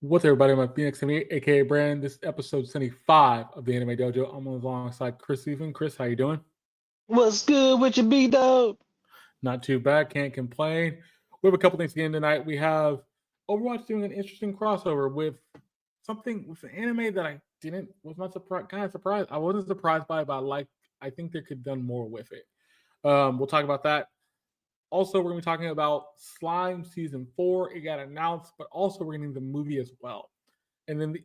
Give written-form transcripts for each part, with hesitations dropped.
What's everybody? I'm Phoenix, aka Brandon. This is episode 75 of the Anime Dojo. I'm alongside Chris Stephen. Chris, how you doing? What's good with your big dog? Not too bad. Can't complain. We have a couple things again tonight. We have Overwatch doing an interesting crossover with something with an anime that I didn't was not surprised. Kind of surprised. I wasn't surprised by it, but I think they could have done more with it. We'll talk about that. Also, we're going to be talking about Slime season 4. It got announced, but also we're getting the movie as well. And then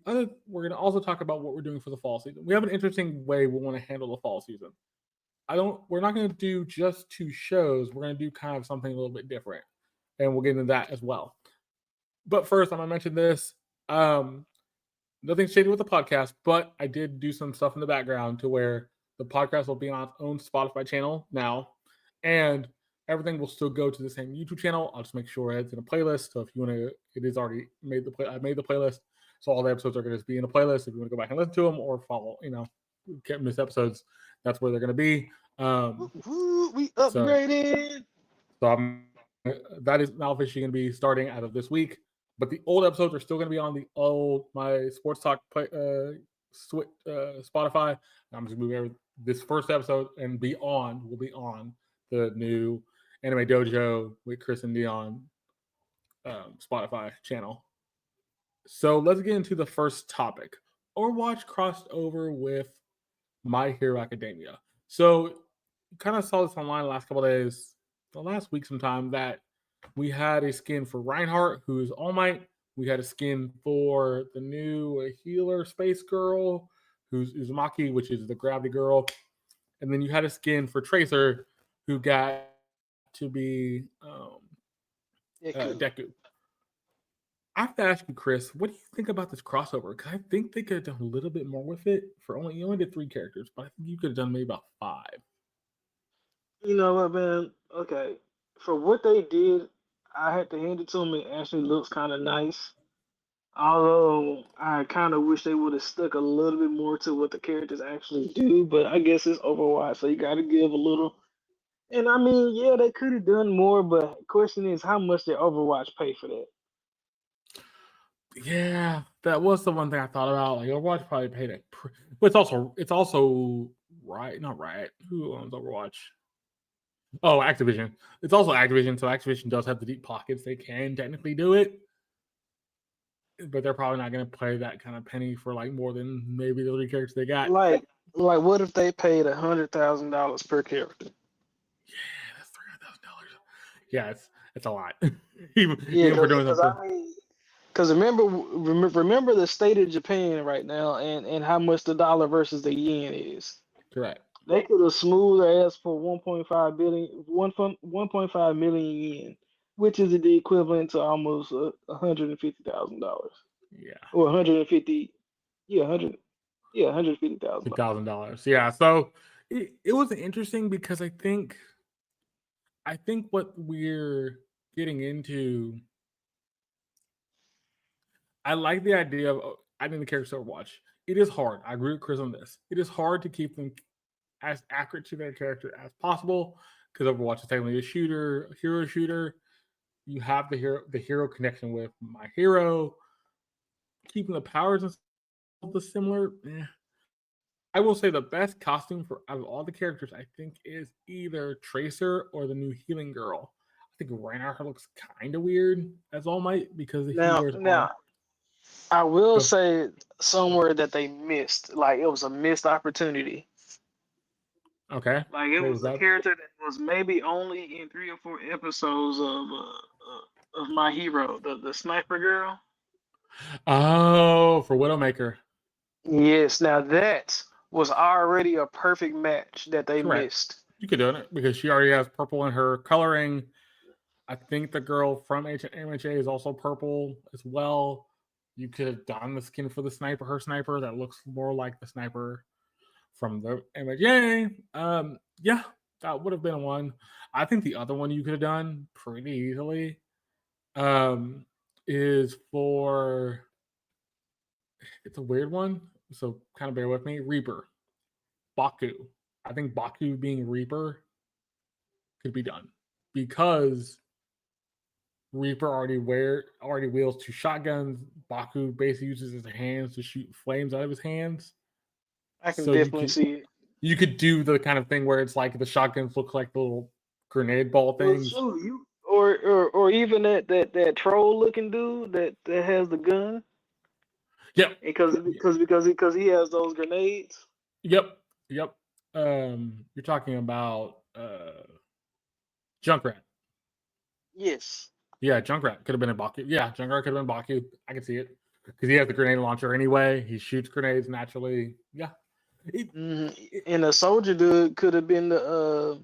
we're going to also talk about what we're doing for the fall season. We have an interesting way we want to handle the fall season. We're not going to do just two shows. We're going to do kind of something a little bit different. And we'll get into that as well. But first, I'm going to mention this. Nothing shady with the podcast, but I did do some stuff in the background to where the podcast will be on its own Spotify channel now. And everything will still go to the same YouTube channel. I'll just make sure it's in a playlist. So if you want to, it is already made I made the playlist. So all the episodes are going to be in a playlist. If you want to go back and listen to them or follow, can't miss episodes, that's where they're going to be. We So, upgraded. that is now officially going to be starting out of this week. But the old episodes are still going to be on the old my sports talk Spotify. I'm just moving this first episode and beyond will be on the new Anime Dojo with Chris and Deon Spotify channel. So let's get into the first topic. Overwatch crossed over with My Hero Academia. So you kind of saw this online the last couple days, the last week sometime, that we had a skin for Reinhardt, who is All Might. We had a skin for the new healer Space Girl, who's Uzumaki, which is the Gravity Girl. And then you had a skin for Tracer, who got to be Deku. I have to ask you, Chris, what do you think about this crossover? Because I think they could have done a little bit more with it. You only did 3 characters, but I think you could have done maybe about 5. You know what, man? Okay. For what they did, I had to hand it to them. It actually looks kind of nice. Although I kind of wish they would have stuck a little bit more to what the characters actually do. But I guess it's Overwatch, so you got to give a little. And I mean, yeah, they could have done more. But question is, how much did Overwatch pay for that? Yeah, that was the one thing I thought about. Like Overwatch probably paid it, but it's also right, not right. Who owns Overwatch? Oh, Activision. It's also Activision, so Activision does have the deep pockets. They can technically do it, but they're probably not going to pay that kind of penny for like more than maybe the 3 characters they got. Like, like, what if they paid $100,000 per character? Yeah, that's $300,000. Yeah, it's a lot. even Yeah, even for doing because something. I mean, because remember the state of Japan right now, and how much the dollar versus the yen is. Correct. They could have smoothed their ass for 1.5 million yen, which is the equivalent to almost $150,000 Yeah, or 150, yeah, 100, yeah, $150,000. $2,000. Yeah, so it was interesting because I think what we're getting into, I like the idea of adding the characters to Overwatch. It is hard. I agree with Chris on this. It is hard to keep them as accurate to their character as possible because Overwatch is technically a hero shooter. You have the hero connection with my hero, keeping the powers and stuff the similar. I will say the best costume for out of all the characters, I think, is either Tracer or the new healing girl. I think Reinhardt looks kind of weird as All Might because the Now, healers are now, I will go say somewhere that they missed, like it was a missed opportunity. okay. Like it What was was a that? character that was maybe only in 3 or 4 episodes of My Hero, the sniper girl. Oh, for Widowmaker. Yes, now that was already a perfect match that they Correct. missed. You could do it because she already has purple in her coloring. I think the girl from MHA is also purple as well. You could have done the skin for the sniper, her sniper, that looks more like the sniper from the MHA. Yeah, that would have been one. I think the other one you could have done pretty easily um, is for it's a weird one, so kind of bear with me. Reaper, Baku. I think Baku being Reaper could be done because Reaper already wields 2 shotguns. Baku basically uses his hands to shoot flames out of his hands. I can So you definitely could see it. you could do the kind of thing where it's like the shotguns look like the little grenade ball Well, things. shoot, you or even that troll looking dude that has the gun, Yep. because he has those grenades. Yep. Yep. You're talking about Junkrat. Yes. Yeah, Junkrat could have been in Baku. Yeah, Junkrat could have been Baku. I can see it because he has the grenade launcher anyway. He shoots grenades naturally. Yeah. And the soldier dude could have been the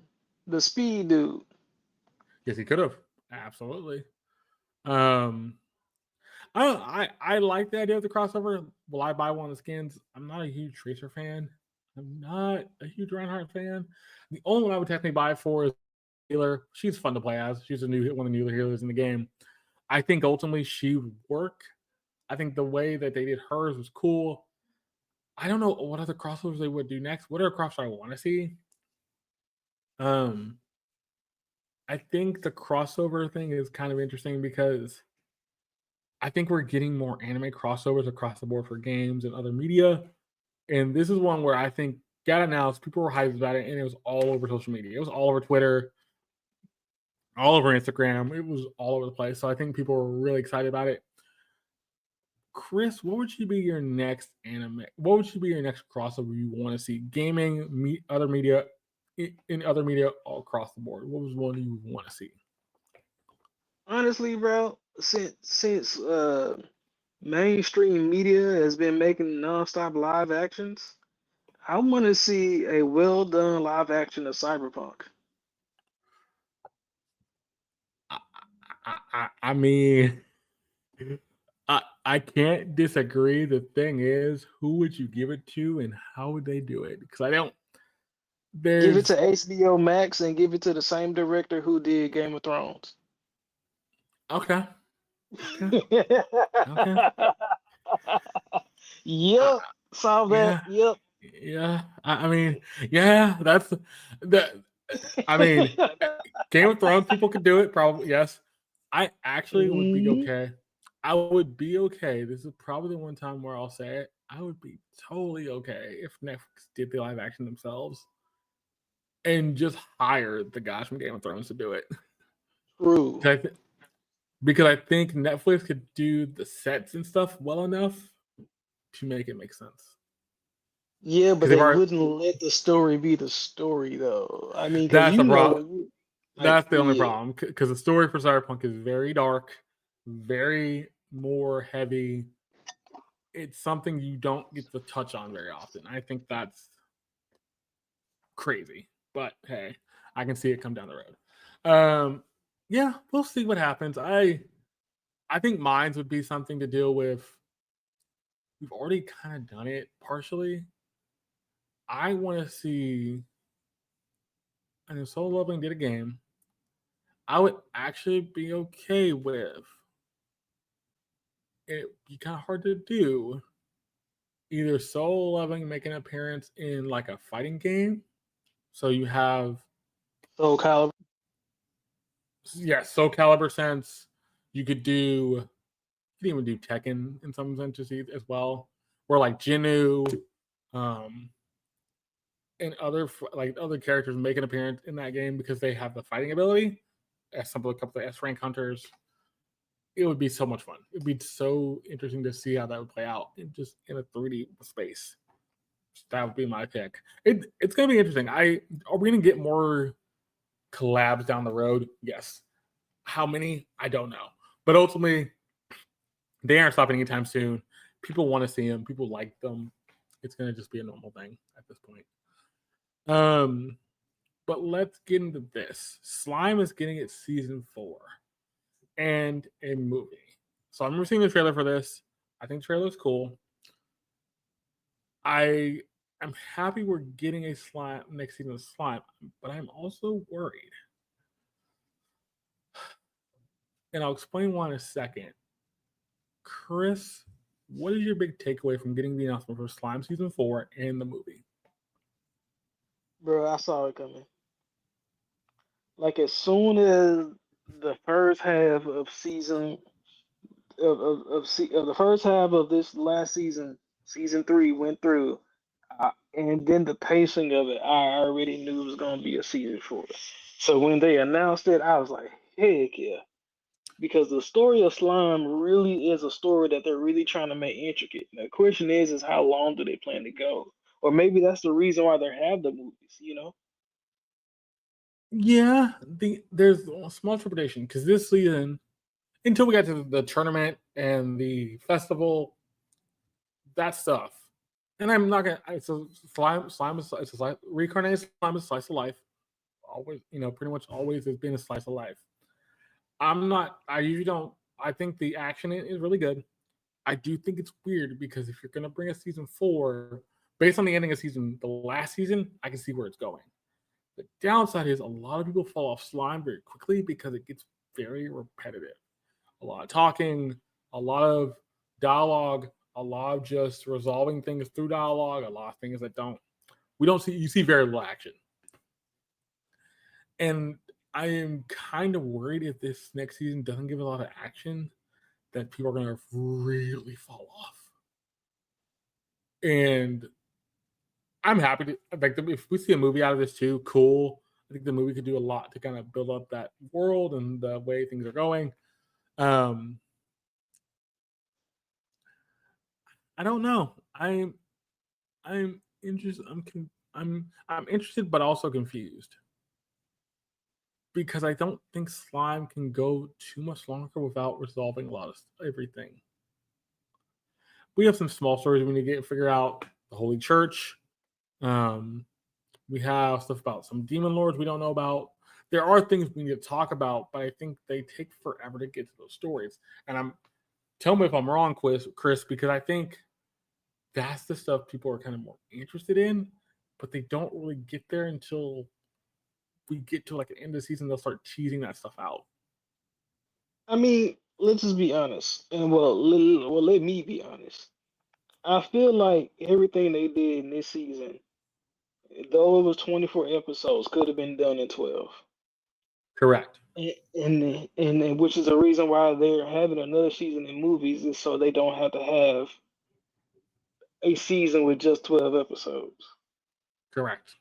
speed dude. Yes, he could have. Absolutely. Um, I like the idea of the crossover. Will I buy one of the skins? I'm not a huge Tracer fan. I'm not a huge Reinhardt fan. The only one I would technically buy for is healer. She's fun to play as. She's one of the new healers in the game. I think ultimately she would work. I think the way that they did hers was cool. I don't know what other crossovers they would do next. What are crossovers I want to see? Um, I think the crossover thing is kind of interesting because I think we're getting more anime crossovers across the board for games and other media. And this is one where I think got announced, people were hyped about it, and it was all over social media. It was all over Twitter, all over Instagram. It was all over the place. So I think people were really excited about it. Chris, what would you be your next anime? What would you be your next crossover you want to see? Gaming, other media, in other media all across the board. What was one you would want to see? Honestly, bro, since mainstream media has been making nonstop live actions, I want to see a well done live action of Cyberpunk. I mean, I can't disagree. The thing is, who would you give it to, and how would they do it? Because I don't. Give it There's to HBO Max and give it to the same director who did Game of Thrones. okay, okay, okay. I, Yep, saw that. yeah, Yep. yeah. I mean, yeah. That's that. I mean, Game of Thrones people could do it. Probably yes. I actually would be Mhm. okay. I would be okay. This is probably the one time where I'll say it. I would be totally okay if Netflix did the live action themselves and just hired the guys from Game of Thrones to do it. True. 'Cause I th- because I think Netflix could do the sets and stuff well enough to make it make sense. Yeah, but Because they've they already wouldn't let the story be the story though. I mean, because that's the you know problem. when you like, That's the only yeah, problem. Because the story for Cyberpunk is very dark, very more heavy. It's something you don't get to touch on very often. I think that's crazy. But hey, I can see it come down the road. Yeah, we'll see what happens. I think mines would be something to deal with. We've already kind of done it partially. I want to see. And if Soul Loving did a game, I would actually be okay with it. Be kind of hard to do. Either Soul Loving make an appearance in like a fighting game. So you have Soul Calibur. Soul Calibur sense. You could do you could even do Tekken in some senses as well. Or like Jinu, um, and other characters make an appearance in that game because they have the fighting ability. As a couple of S rank hunters, it would be so much fun. It'd be so interesting to see how that would play out in a 3D space. That would be my pick. It's gonna be interesting. Are we gonna get more collabs down the road? Yes. How many? I don't know. But ultimately, they aren't stopping anytime soon. People want to see them. People like them. It's gonna just be a normal thing at this point. Um, but let's get into this. Slime is getting its season 4 and a movie. So I'm seeing the trailer for this. I think the trailer is cool. I am happy we're getting a slime next season of slime, but I'm also worried. And I'll explain why in a second. Chris, what is your big takeaway from getting the announcement for Slime Season 4 and the movie? Bro, I saw it coming. Like as soon as the first half of the first half of this last season, season three went through, and then the pacing of it, I already knew it was gonna be a season four. So when they announced it, I was like, heck yeah, because the story of slime really is a story that they're really trying to make intricate. The question is how long do they plan to go? Or maybe that's the reason why they have the movies, you know? Yeah, there's a small interpretation because this season, until we got to the tournament and the festival, that stuff. And I'm not gonna. It's a slime is it's a reincarnated slime is a slice of life. Always, pretty much always has been a slice of life. I'm not. I usually don't. I think the action is really good. I do think it's weird because if you're gonna bring a season four based on the ending of the last season, I can see where it's going. The downside is a lot of people fall off slime very quickly because it gets very repetitive. A lot of talking, a lot of dialogue, a lot of just resolving things through dialogue, a lot of things that we don't see you see very little action. And I am kind of worried if this next season doesn't give a lot of action that people are gonna really fall off. And I'm happy to like if we see a movie out of this too, cool. I think the movie could do a lot to kind of build up that world and the way things are going. Um, I don't know. I'm interested. I'm interested, but also confused because I don't think slime can go too much longer without resolving a lot of everything. We have some small stories we need to figure out. The Holy Church. Um, we have stuff about some demon lords we don't know about. There are things we need to talk about, but I think they take forever to get to those stories. And tell me if I'm wrong, Chris, because I think that's the stuff people are kind of more interested in, but they don't really get there until we get to like the end of the season. They'll start teasing that stuff out. I mean, let's just be honest. And let me be honest. I feel like everything they did in this season, though it was 24 episodes, could have been done in 12. Correct. And which is a reason why they're having another season in movies is so they don't have to have a season with just 12 episodes. Correct.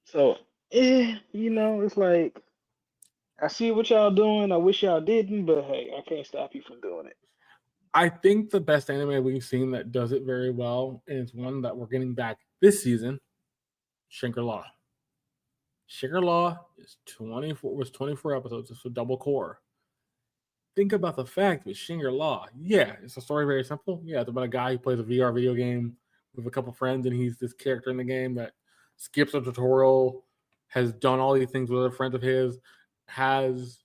So, it's like I see what y'all doing. I wish y'all didn't, but hey, I can't stop you from doing it. I think the best anime we've seen that does it very well, and it's one that we're getting back this season, Shangri-La. Shangri-La is 24 episodes. It's a double core. Think about the fact with Shangri-La. Yeah, it's a story very simple. Yeah, it's about a guy who plays a VR video game with a couple friends, and he's this character in the game that skips a tutorial, has done all these things with other friends of his, has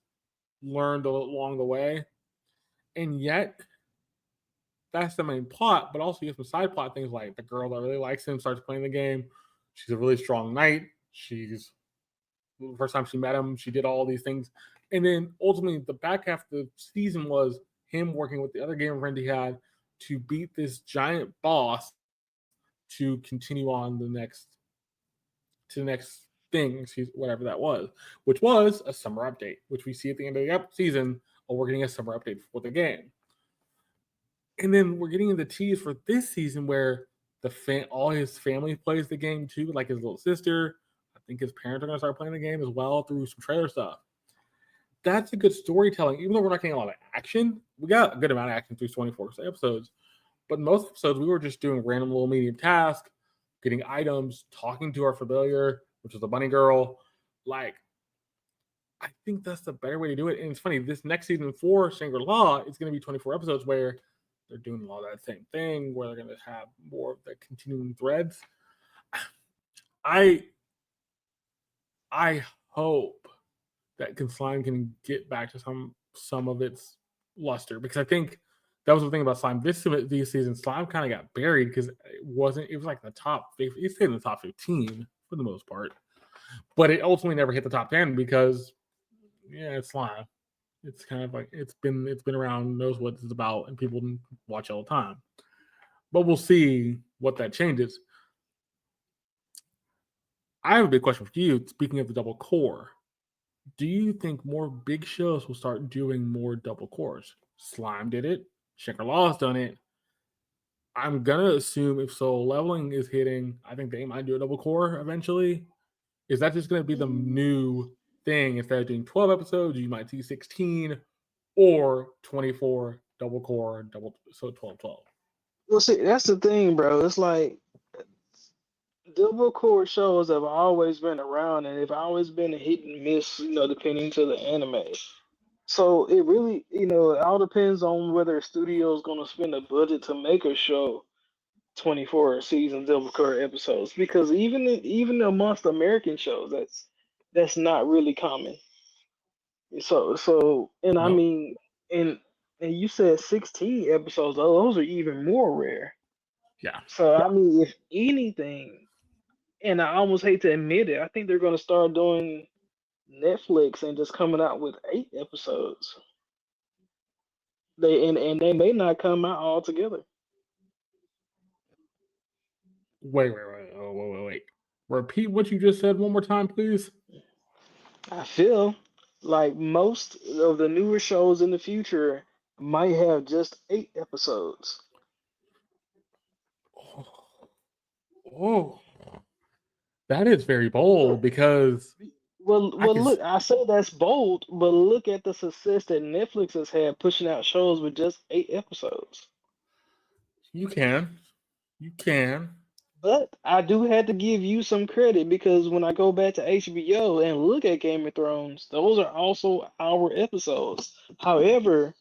learned along the way, and yet that's the main plot. But also, you have some side plot things like the girl that really likes him starts playing the game. She's a really strong knight. She's the first time she met him, she did all these things. And then ultimately, the back half of the season was him working with the other gamer friend he had to beat this giant boss to continue on to the next thing, whatever that was, which was a summer update, which we see at the end of the season. Oh, we're getting a summer update for the game. And then we're getting into tease for this season where all his family plays the game too, like his little sister. I think his parents are going to start playing the game as well through some trailer stuff. That's a good storytelling. Even though we're not getting a lot of action, we got a good amount of action through 24 episodes. But most episodes, we were just doing random little medium tasks, getting items, talking to our familiar, which is the bunny girl. Like, I think that's the better way to do it. And it's funny, this next season for Shangri-La is going to be 24 episodes where they're doing a lot of that same thing, where they're going to have more of the continuing threads. I I hope that Slime can get back to some of its luster, because I think that was the thing about Slime this season. Slime kind of got buried because it was like the top. It stayed in the top 15 for the most part, but it ultimately never hit the top 10 because it's Slime. It's kind of like it's been around, knows what it's about, and people watch all the time. But we'll see what that changes. I have a big question for you. Speaking of the double core, Do you think more big shows will start doing more double cores? Slime did it. Shangri-La's done it. I'm gonna assume if Soul Leveling is hitting, I think they might do a double core eventually. Is that just gonna be the new thing? Instead of doing 12 episodes, you might see 16 or 24 double core, double so 12. Well, see, that's the thing, bro. It's like double core shows have always been around, and they've always been a hit and miss, depending to the anime. So it really, it all depends on whether a studio is going to spend a budget to make a show 24 season double core episodes. Because even amongst American shows, that's not really common. So, and I Nope. mean, and and you said 16 episodes; those are even more rare. Yeah. So I mean, if anything, and I almost hate to admit it, I think they're going to start doing Netflix and just coming out with 8 episodes. And they may not come out all together. Wait. Repeat what you just said one more time, please. I feel like most of the newer shows in the future might have just 8 episodes. Oh, that is very bold Look, because I well, can. look. I say that's bold, but look at the success that Netflix has had pushing out shows with just 8 episodes. You can. You can. But I do have to give you some credit because when I go back to HBO and look at Game of Thrones, those are also hour episodes. However,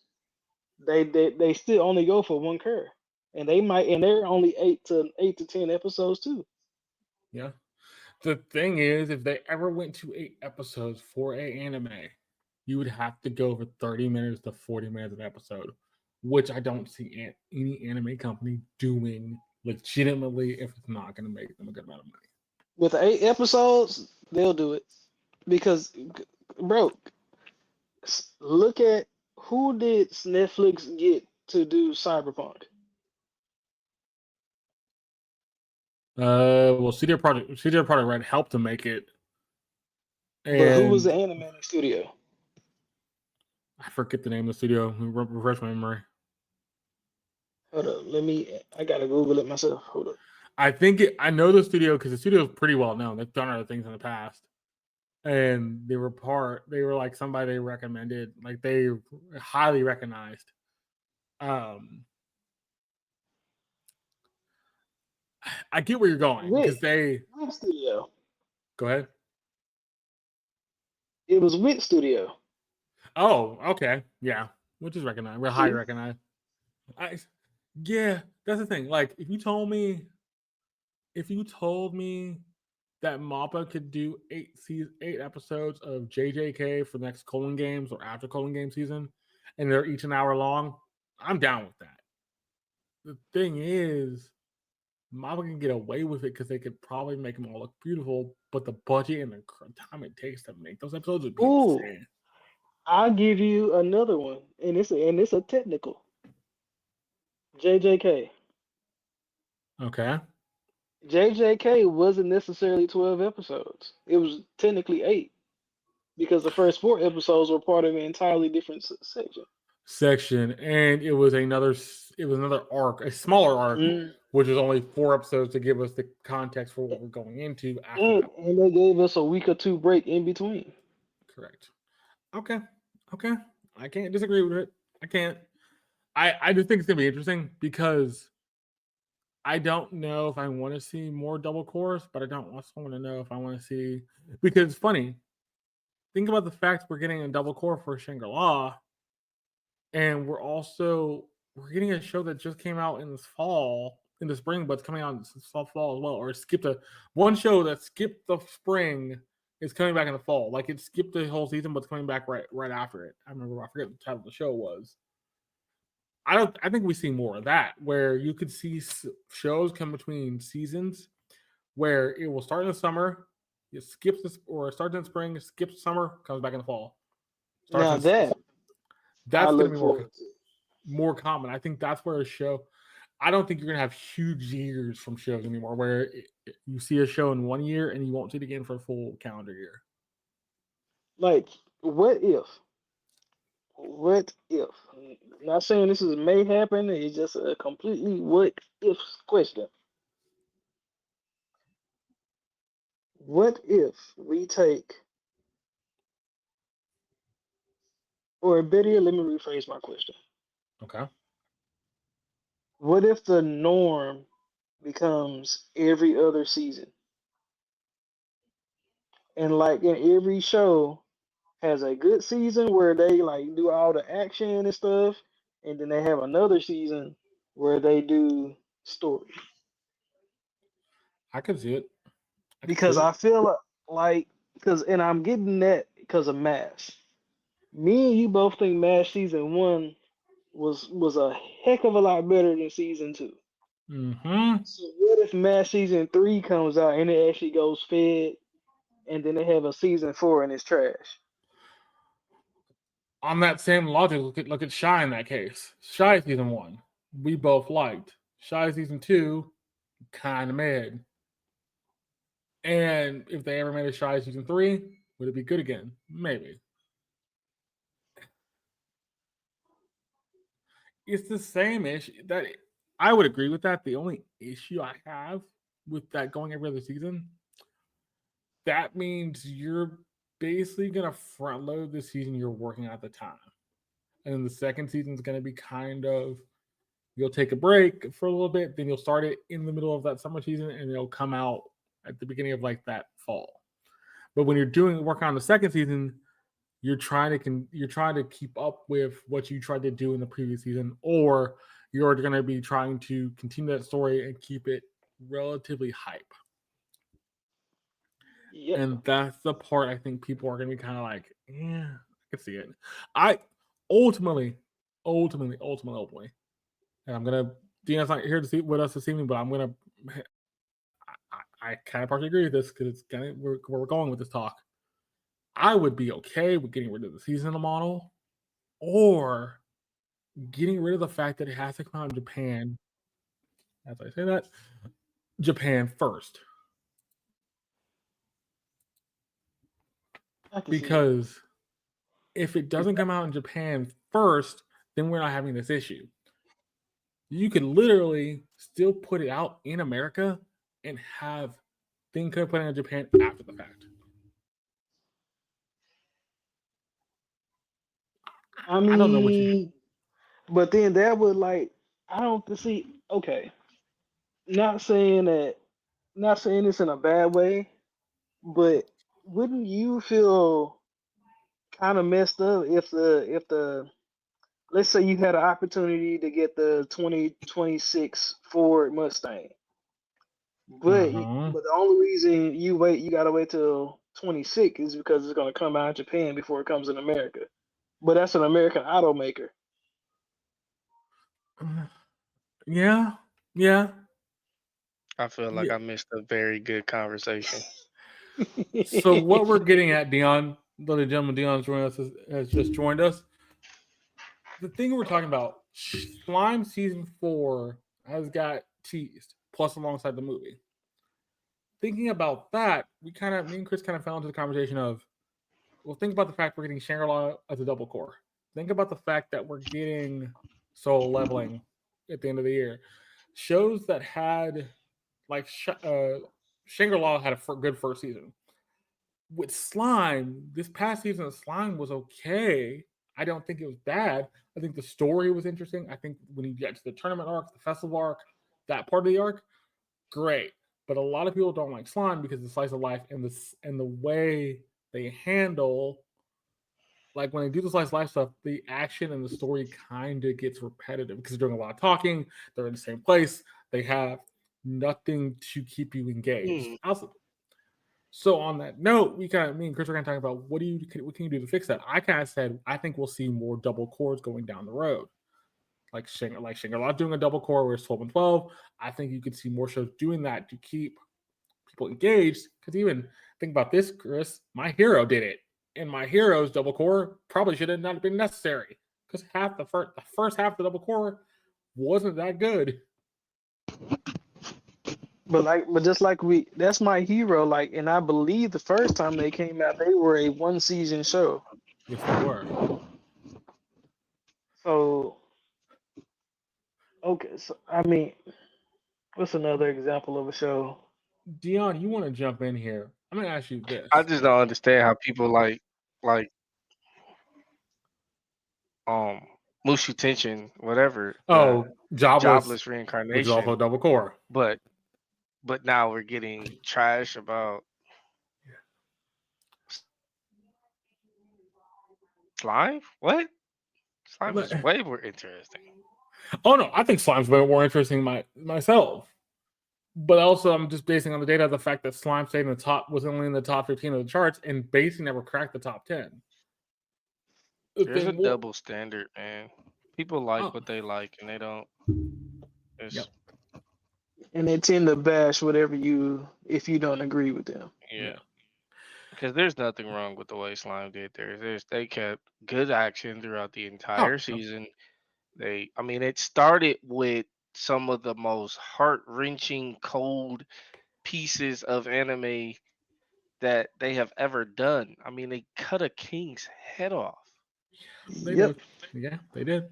they still only go for one cur, and they're only 8 to 10 episodes too. Yeah. The thing is, if they ever went to 8 episodes for a anime, you would have to go for 30 minutes to 40 minutes an episode, which I don't see any anime company doing legitimately if it's not going to make them a good amount of money. With 8 episodes, they'll do it because, bro, look at who did Netflix get to do Cyberpunk, Well, CD Projekt Red helped to make it, but who was the and animating studio? I forget the name of the studio. Refresh my memory. Hold up, I gotta Google it myself. Hold up. I know the studio because the studio is pretty well known. They've done other things in the past, and they were like somebody they recommended, like they highly recognized. Um, I get where you're going because Wit, they Wit Studio. go ahead. It was Wit Studio. Oh, okay, yeah, which is recognized, real high See, recognized. I, yeah, that's the thing. Like, if you told me that Mappa could do 8 episodes of JJK for the next Colon games or after Colon game season, and they're each an hour long, I'm down with that. The thing is, Mappa can get away with it because they could probably make them all look beautiful, but the budget and the time it takes to make those episodes would be ooh, insane. I'll give you another one, and it's a technical. JJK. Okay. JJK wasn't necessarily 12 episodes. It was technically 8 because the first 4 episodes were part of an entirely different section. Section, and it was another arc, a smaller arc, Mm. which is only 4 episodes to give us the context for what we're going into after And, that. and they gave us a week or two break in between. Correct. Okay. Okay. I can't disagree with it. I can't. I just think it's gonna be interesting because I don't know if I want to see more double cores, but I don't also want to know if I want to see, because it's funny. Think about the fact we're getting a double core for Shangri-La, and we're getting a show that just came out in the spring, but it's coming out in this fall as well. Or it skipped one show that skipped the spring is coming back in the fall. Like it skipped the whole season, but it's coming back right after it. I forget what the title of the show was. I think we see more of that where you could see shows come between seasons where it will start in the summer, it skips or it starts in spring, skips summer, comes back in the fall. Starts Now in that I That's going to look be forward to. more common. I think that's where a show. I don't think you're going to have huge years from shows anymore, where you see a show in one year and you won't see it again for a full calendar year. Like, what if? What if? Not saying this is may happen. It's just a completely what if question. What if we take, or better yet, let me rephrase my question. Okay. What if the norm becomes every other season? And like in every show has a good season where they like do all the action and stuff, and then they have another season where they do story. I could see it. I could see Because it. I feel like because and I'm getting that because of Mash. Me and you both think Mash season one was a heck of a lot better than season two. Mm-hmm. So what if Mash season three comes out and it actually goes fed, and then they have a season four and it's trash? On that same logic, look at Shy in that case. Shy season one, we both liked. Shy season two, kind of mid. And if they ever made a Shy season three, would it be good again? Maybe. It's the same issue that I would agree with that. The only issue I have with that going every other season, that means you're basically gonna front load the season you're working at the time. And then the second season is gonna be kind of you'll take a break for a little bit, then you'll start it in the middle of that summer season and it'll come out at the beginning of like that fall. But when you're doing work on the second season, you're trying to keep up with what you tried to do in the previous season, or you're going to be trying to continue that story and keep it relatively hype. Yep. And that's the part I think people are going to be kind of like, yeah, I can see it. I ultimately, ultimately, and I'm gonna Deon's not here to see with us this evening, but I'm gonna I kind of partially agree with this because it's kind of where we're going with this talk. I would be okay with getting rid of the seasonal model or getting rid of the fact that it has to come out in Japan, as I say that, Japan first. I can see that. Because if it doesn't come out in Japan first, then we're not having this issue. You could literally still put it out in America and have things could put it in Japan after the fact. I I don't know what you. mean, but then that would like I don't see. Okay, not saying that, not saying this in a bad way, but wouldn't you feel kind of messed up if the let's say you had an opportunity to get the 2026 Ford Mustang, but Uh-huh. but the only reason you gotta wait till 26 is because it's gonna come out in Japan before it comes in America. But that's an American automaker. Yeah, yeah, I feel like yeah. I missed a very good conversation. So what we're getting at, Deon, ladies and gentlemen, Deon has just joined us. The thing we're talking about, Slime season 4 has got teased, plus alongside the movie. Thinking about that, me and Chris kind of fell into the conversation of, well, think about the fact we're getting Shangri-La as a double core. Think about the fact that we're getting Soul Leveling at the end of the year. Shows that had, like, Shangri-La had a good first season. With Slime, this past season of Slime was okay. I don't think it was bad. I think the story was interesting. I think when you get to the tournament arc, the festival arc, that part of the arc, great. But a lot of people don't like Slime because the slice of life and the way they handle, like when they do the slice of life stuff, the action and the story kind of gets repetitive because they're doing a lot of talking. They're in the same place. They have nothing to keep you engaged. Hmm. So on that note, me and Chris are kind of talking about what can you do to fix that. I kind of said I think we'll see more double cores going down the road, like Shangri-La doing a double core where it's 12 and 12. I think you could see more shows doing that to keep people engaged. Because even think about this, Chris, My Hero did it, and My Hero's double core probably should have not been necessary because the first half of the double core wasn't that good. but just like that's my hero. Like, and I believe the first time they came out, they were a 1 season show. Yes, they were. So okay, so I mean, what's another example of a show? Deon, you want to jump in here? I'm gonna ask you this. I just don't understand how people like um Mushu Tension, whatever, the Oh, jobless, jobless which is also reincarnation, double core. but now we're getting trash about slime? What? Slime is way more interesting. Oh no, I think slime's way more interesting myself. But also, I'm just basing on the data of the fact that slime stayed in the top, was only in the top 15 of the charts, and basically never cracked the top 10. There's a double standard, man. People like what they like, and they don't. Yep. And they tend to bash whatever if you don't agree with them. Yeah. Because there's nothing wrong with the way Slime did theirs. They kept good action throughout the entire season. I mean, it started with some of the most heart-wrenching, cold pieces of anime that they have ever done. I mean, they cut a king's head off. They did. Yeah, they did.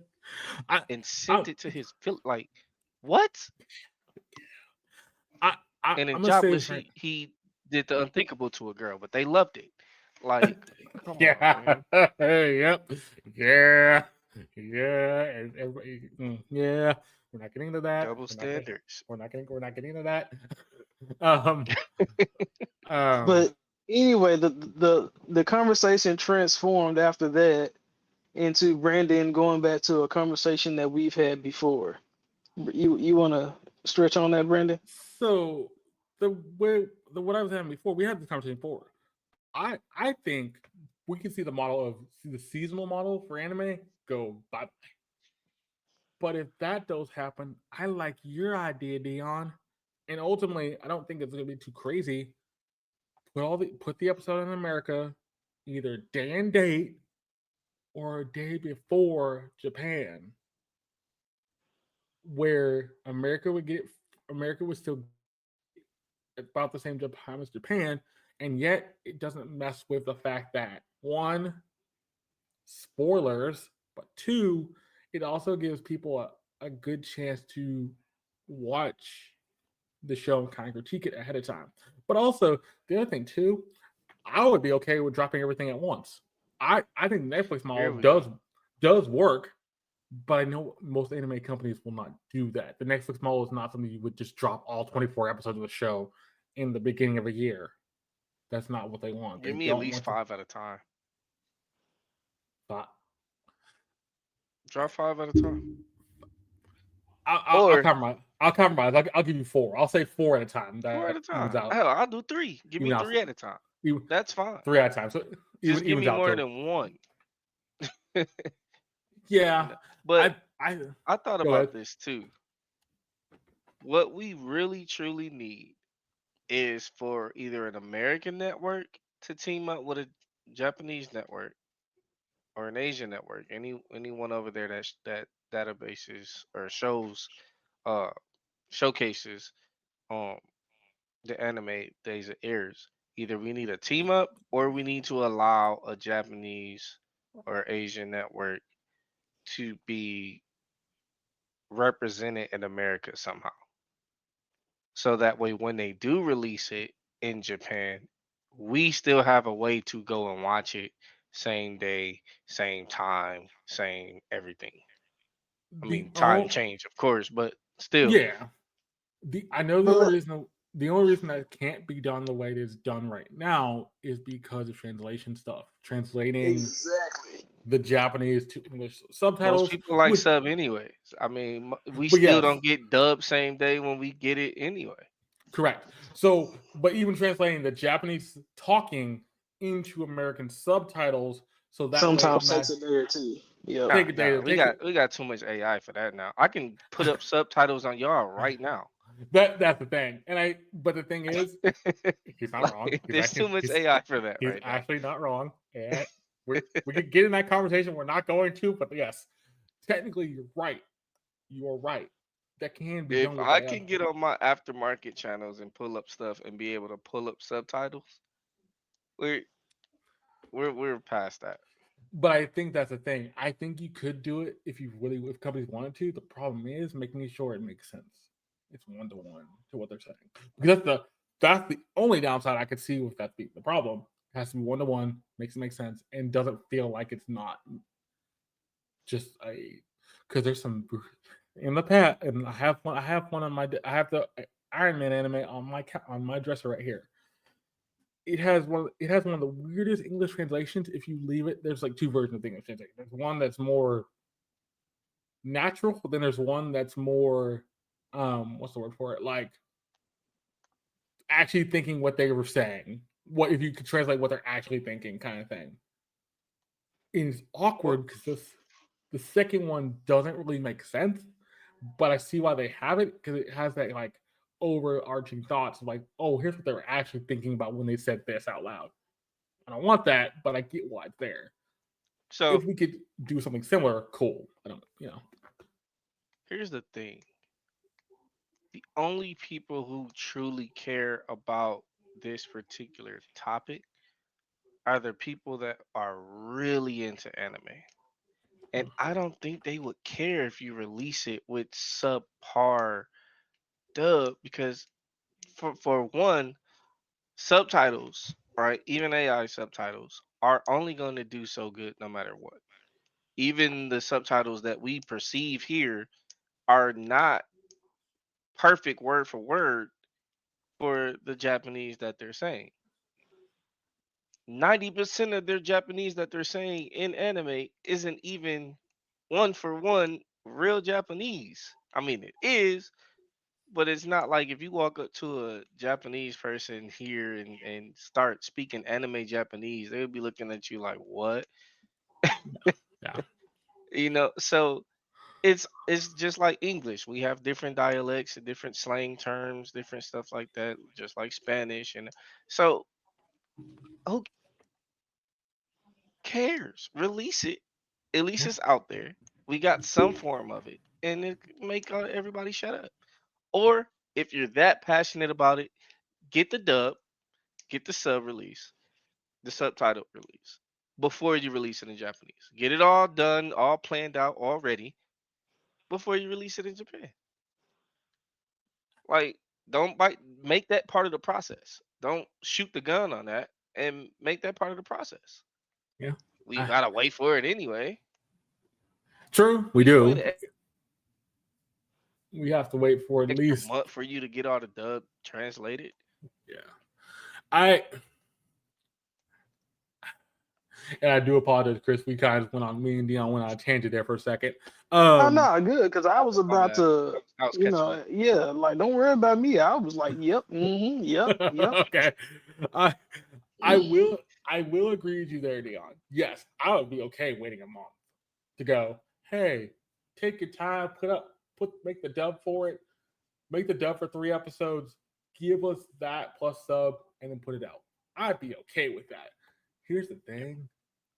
And sent it to his village. Like, what? And in Jobless, he did the unthinkable to a girl, but they loved it. Like, come on, man. Yep. Yeah. And everybody, yeah. We're not getting into that. Double standards. We're not getting into that. But anyway, the conversation transformed after that into Brandon going back to a conversation that we've had before. You want to stretch on that, Brandon? So what I was having before, we had this conversation before. I think we can see the seasonal model for anime go bye-bye. But if that does happen, I like your idea, Deon. And ultimately, I don't think it's going to be too crazy. Put the episode in America, either day and date or a day before Japan, where America would still about the same time as Japan, and yet it doesn't mess with the fact that, one, spoilers, but two, it also gives people a good chance to watch the show and kind of critique it ahead of time. But also, the other thing too, I would be okay with dropping everything at once. I think the Netflix model does work, but I know most anime companies will not do that. The Netflix model is not something you would just drop all 24 episodes of the show in the beginning of a year. That's not what they want. Give me at least 5 at a time. Drop 5 at a time. I'll compromise. I'll give you 4. I'll say 4 at a time. 4 at a time. Hell, I'll do 3. Give me 3 at a time. That's fine. 3 at a time. So just give me more than 1. Yeah, but I thought about this too. What we really truly need is for either an American network to team up with a Japanese network or an Asian network. Anyone over there that databases or showcases the anime days it airs. Either we need a team up or we need to allow a Japanese or Asian network to be represented in America somehow. So that way when they do release it in Japan, we still have a way to go and watch it same day, same time, same everything. I mean, time change, of course, but still. Yeah. I know the only reason that can't be done the way it is done right now is because of translation stuff. Translating the Japanese to English subtitles. Most people like sub anyways. I mean, we still don't get dubbed same day when we get it anyway. Correct. So, but even translating the Japanese talking into American subtitles, so that sometimes takes a day or two. Yeah, we got too much AI for that now. I can put up subtitles on y'all right now. That's the thing, but the thing is, he's not wrong. There's too much AI for that. He's actually not wrong. Yeah, we could get in that conversation. We're not going to, but yes, technically you're right. You are right. that can be If done with I AI. can get on my aftermarket channels and pull up stuff and be able to pull up subtitles, we're we're past that. But I think that's the thing. I think you could do it if companies wanted to. The problem is making sure it makes sense. It's 1-to-1 to what they're saying. Because that's the only downside I could see with that being the problem. It has to be 1-to-1, makes it make sense, and doesn't feel like it's not just a because there's some in the past, and I have one on my I have the Iron Man anime on my dresser right here. It has one of the weirdest English translations. If you leave it, there's like two versions of the English translation. There's one that's more natural, then there's one that's more what's the word for it? Like actually thinking what they were saying. What if you could translate what they're actually thinking, kind of thing. And it's Well, awkward because the second one doesn't really make sense, but I see why they have it because it has that like overarching thoughts of like, oh, here's what they were actually thinking about when they said this out loud. I don't want that, but I get why it's there. so If we could do something similar, cool. I don't. here's the thing: the only people who truly care about this particular topic are the people that are really into anime. And I don't think they would care if you release it with subpar dub because for one, subtitles, right? Even AI subtitles are only going to do so good no matter what. Even the subtitles that we perceive here are not perfect word for word for the Japanese that they're saying. 90% of their Japanese that they're saying in anime isn't even one for one real Japanese. I mean, it is, but it's not like if you walk up to a Japanese person here and start speaking anime Japanese, they would be looking at you like, what? Yeah. So it's just like English. We have different dialects and different slang terms, different stuff like that, just like Spanish. And so who cares? Release it. At least Yeah. it's out there. We got some form of it, and it make everybody shut up. Or if you're that passionate about it, get the dub, get the sub release, the subtitle release before you release it in Japanese. Get it all done, all planned out already before you release it in Japan. Like, don't make that part of the process. Don't shoot the gun on that and make that part of the process. Yeah. We gotta wait for it anyway. True, we We can do. wait an We have to wait for at extra least. month for you to get all the dub translated. Yeah. I do apologize, Chris. We kind of me and Deon went on a tangent there for a second. Oh no, good, because I was My about bad. to, I was catching up. yeah, like don't worry about me. I was like, yep, yep. Okay. I I will I will agree with you there, Deon. Yes, I would be okay waiting a month to go, hey, take your time, make the dub for it, make the dub for 3 episodes, give us that plus sub, and then put it out. I'd be okay with that. Here's the thing: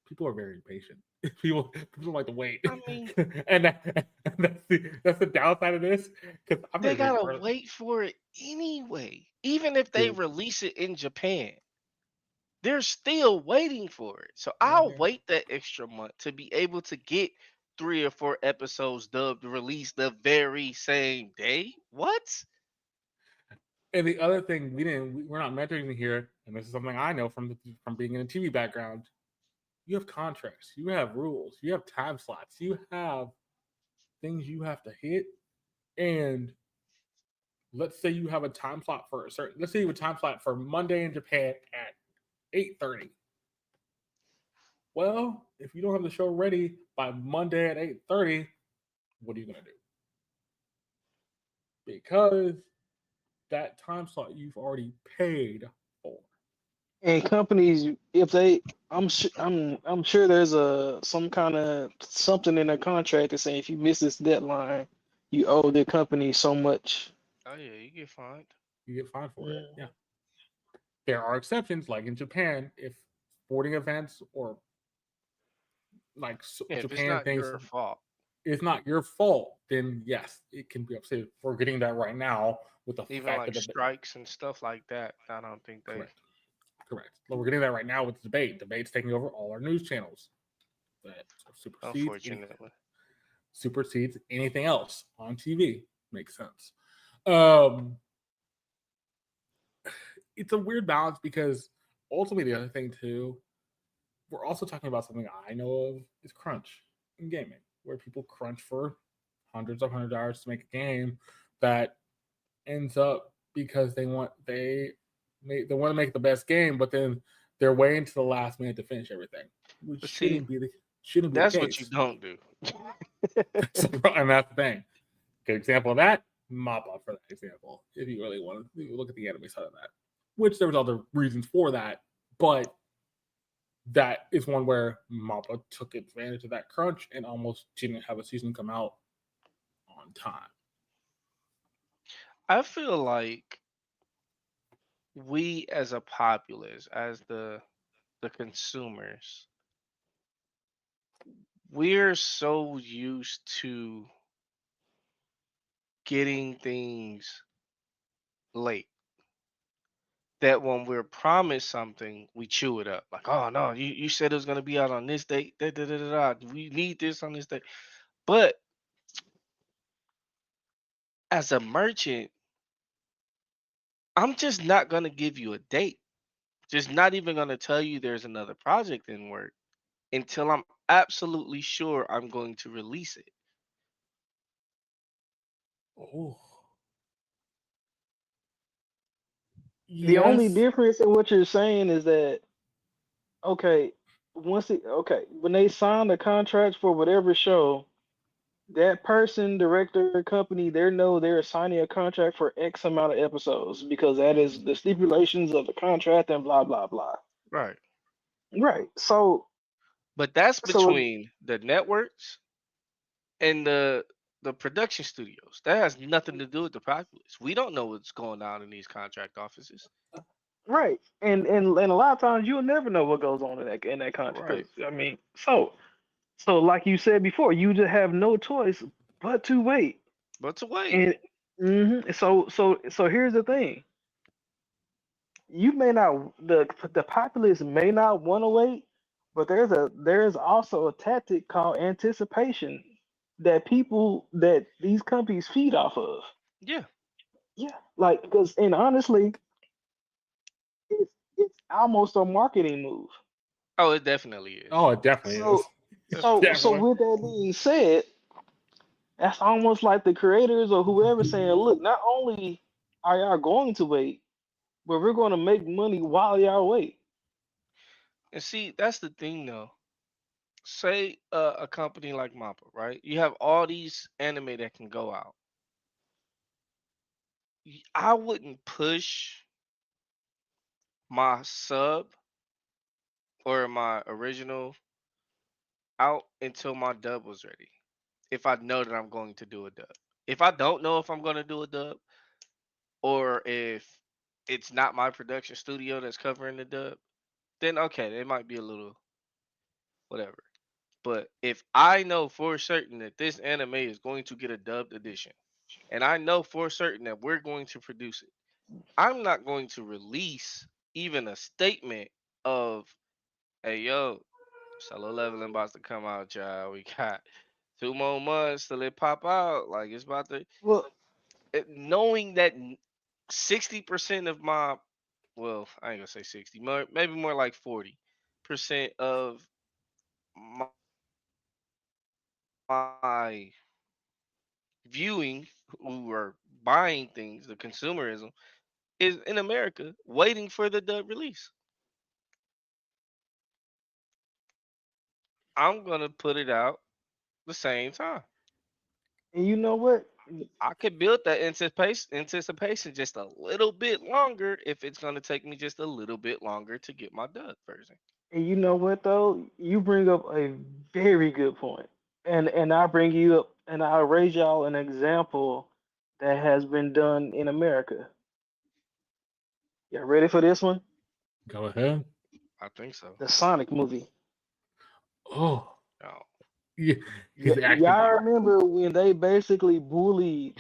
people are very impatient. People like to wait, I mean, that's the downside of this. Because I'm they ready to wait gotta for wait for it anyway. Even if they true. release it in Japan, they're still waiting for it. So Yeah, I'll yeah. wait that extra month to be able to get 3 or 4 episodes dubbed released the very same day. What? And the other thing we're not mentioning here, and this is something I know from being in a TV background. You have contracts, you have rules, you have time slots, you have things you have to hit. And let's say you have a time slot for a certain. Let's say you have a time slot for Monday in Japan at 8:30. Well, if you don't have the show ready by Monday at 8:30, what are you gonna do? Because that time slot you've already paid for. And companies, if they, I'm sure there's some kind of something in their contract that saying if you miss this deadline, you owe the company so much. Oh yeah, you get fined. You get fined for it. Yeah. Yeah. There are exceptions, like in Japan, if sporting events or like Yeah, if it's Japan not things, your fault. it's not your fault. then yes, it can be upset. We're getting that right now with the Even fact like that strikes and stuff like that. I don't think they. correct. But we're getting that right now with the debate. Debate's taking over all our news channels. That Unfortunately, supersedes anything else on TV. Makes sense. Um, it's a weird balance because ultimately the other thing too, we're also talking about something I know of is crunch in gaming, where people crunch for hundreds of $100 to make a game that ends up because they want to make the best game, but then they're waiting to the last minute to finish everything, which but see, shouldn't be the that's case. what you don't do. And that's the thing. Good example of that, Mappa for that example. If you really want to look at the anime side of that, which there was other reasons for that, but that is one where Mappa took advantage of that crunch and almost didn't have a season come out on time. I feel like we as a populace, as the consumers, we're so used to getting things late that when we're promised something, we chew it up. Like, oh no, you said it was gonna be out on this date. Da, da, da, da, da. We need this on this date. But as a merchant, I'm just not gonna give you a date. Just not even gonna tell you there's another project in work until I'm absolutely sure I'm going to release it. Oh, The only yes. difference in what you're saying is that okay, when they sign the contracts for whatever show, that person, director, company, they're signing a contract for X amount of episodes because that is the stipulations of the contract and blah blah blah. Right. Right. So But that's so between the networks and the production studios. That has nothing to do with the populace. We don't know what's going on in these contract offices. right, and a lot of times you'll never know what goes on in that contract. Right. 'Cause, I mean, so like you said before, you just have no choice but to wait. But to wait. And so here's the thing: you may not the populace may not want to wait, but there's also a tactic called anticipation that these companies feed off of. Yeah. Yeah, like because and honestly, it's almost a marketing move. Oh, it definitely is. Oh, it definitely So is. Definitely so is. Definitely. with that being said, that's almost like the creators or whoever saying, look, not only are y'all going to wait, but we're going to make money while y'all wait. And see, that's the thing though. Say a company like Mappa, right? You have all these anime that can go out. I wouldn't push my sub or my original out until my dub was ready. If I know that I'm going to do a dub. If I don't know if I'm going to do a dub, or if it's not my production studio that's covering the dub, then okay, it might be a little whatever. But if I know for certain that this anime is going to get a dubbed edition, and I know for certain that we're going to produce it, I'm not going to release even a statement of, hey, yo, solo leveling about to come out, child. We got 2 more months till it pop out. Like, it's about to. Well, Knowing that 60% of my, well, I ain't gonna say 60, maybe more like 40% of my viewing, who are buying things, the consumerism, is in America waiting for the dub release. I'm gonna put it out the same time. and you know what? I could build that anticipation just a little bit longer if it's gonna take me just a little bit longer to get my dub version. And you know what though? You bring up a very good point. And I bring you up and I raise y'all an example that has been done in America. You ready for this one? Go ahead. I think so. The Sonic movie. Oh, No. Yeah, he's Y'all remember when they basically bullied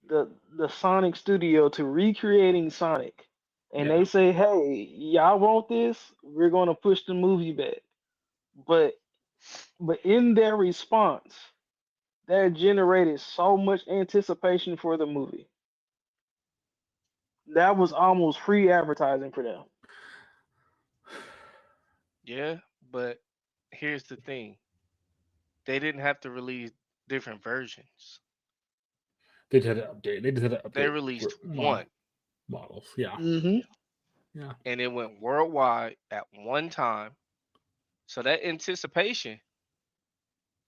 the Sonic studio to recreating Sonic, and Yeah. they say, "Hey, y'all want this? We're gonna push the movie back." But in their response, that generated so much anticipation for the movie. That was almost free advertising for them. Yeah, but here's the thing: they didn't have to release different versions. They did an update. They did an They update released for one, models. Yeah. Mm-hmm. Yeah. and it went worldwide at one time. So that anticipation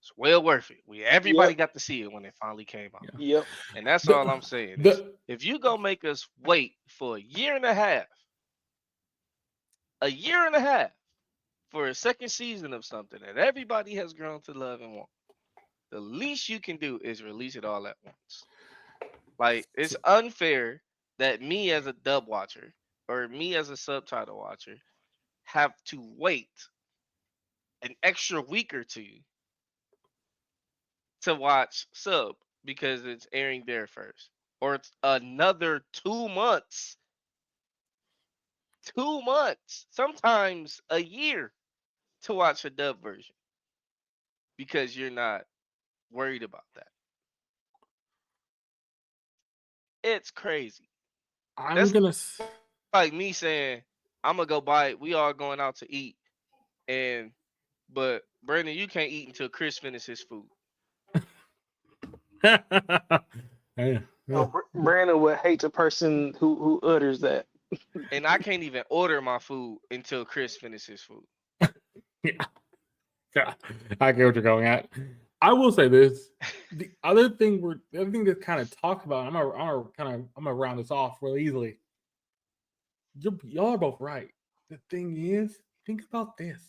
is well worth it. Everybody Yep. got to see it when it finally came out, Yeah. Yep. and that's all The I'm saying is, the if you go make us wait for a year and a half for a second season of something that everybody has grown to love and want, the least you can do is release it all at once. Like, it's unfair that me as a dub watcher or me as a subtitle watcher have to wait an extra week or two to watch sub because it's airing there first. Or it's another 2 months, 2 months, sometimes a year to watch a dub version because you're not worried about that. It's crazy. I'm That's gonna like me saying, I'm gonna go buy it. We all going out to eat, and but Brandon, you can't eat until Chris finishes his food, yeah. No, Brandon would hate the person who utters that. and I can't even order my food until Chris finishes his food. Yeah. I get what you're going at. I will say this. The other thing that's kind of talked about, I'm gonna round this off really easily. Y'all are both right. The thing is, think about this.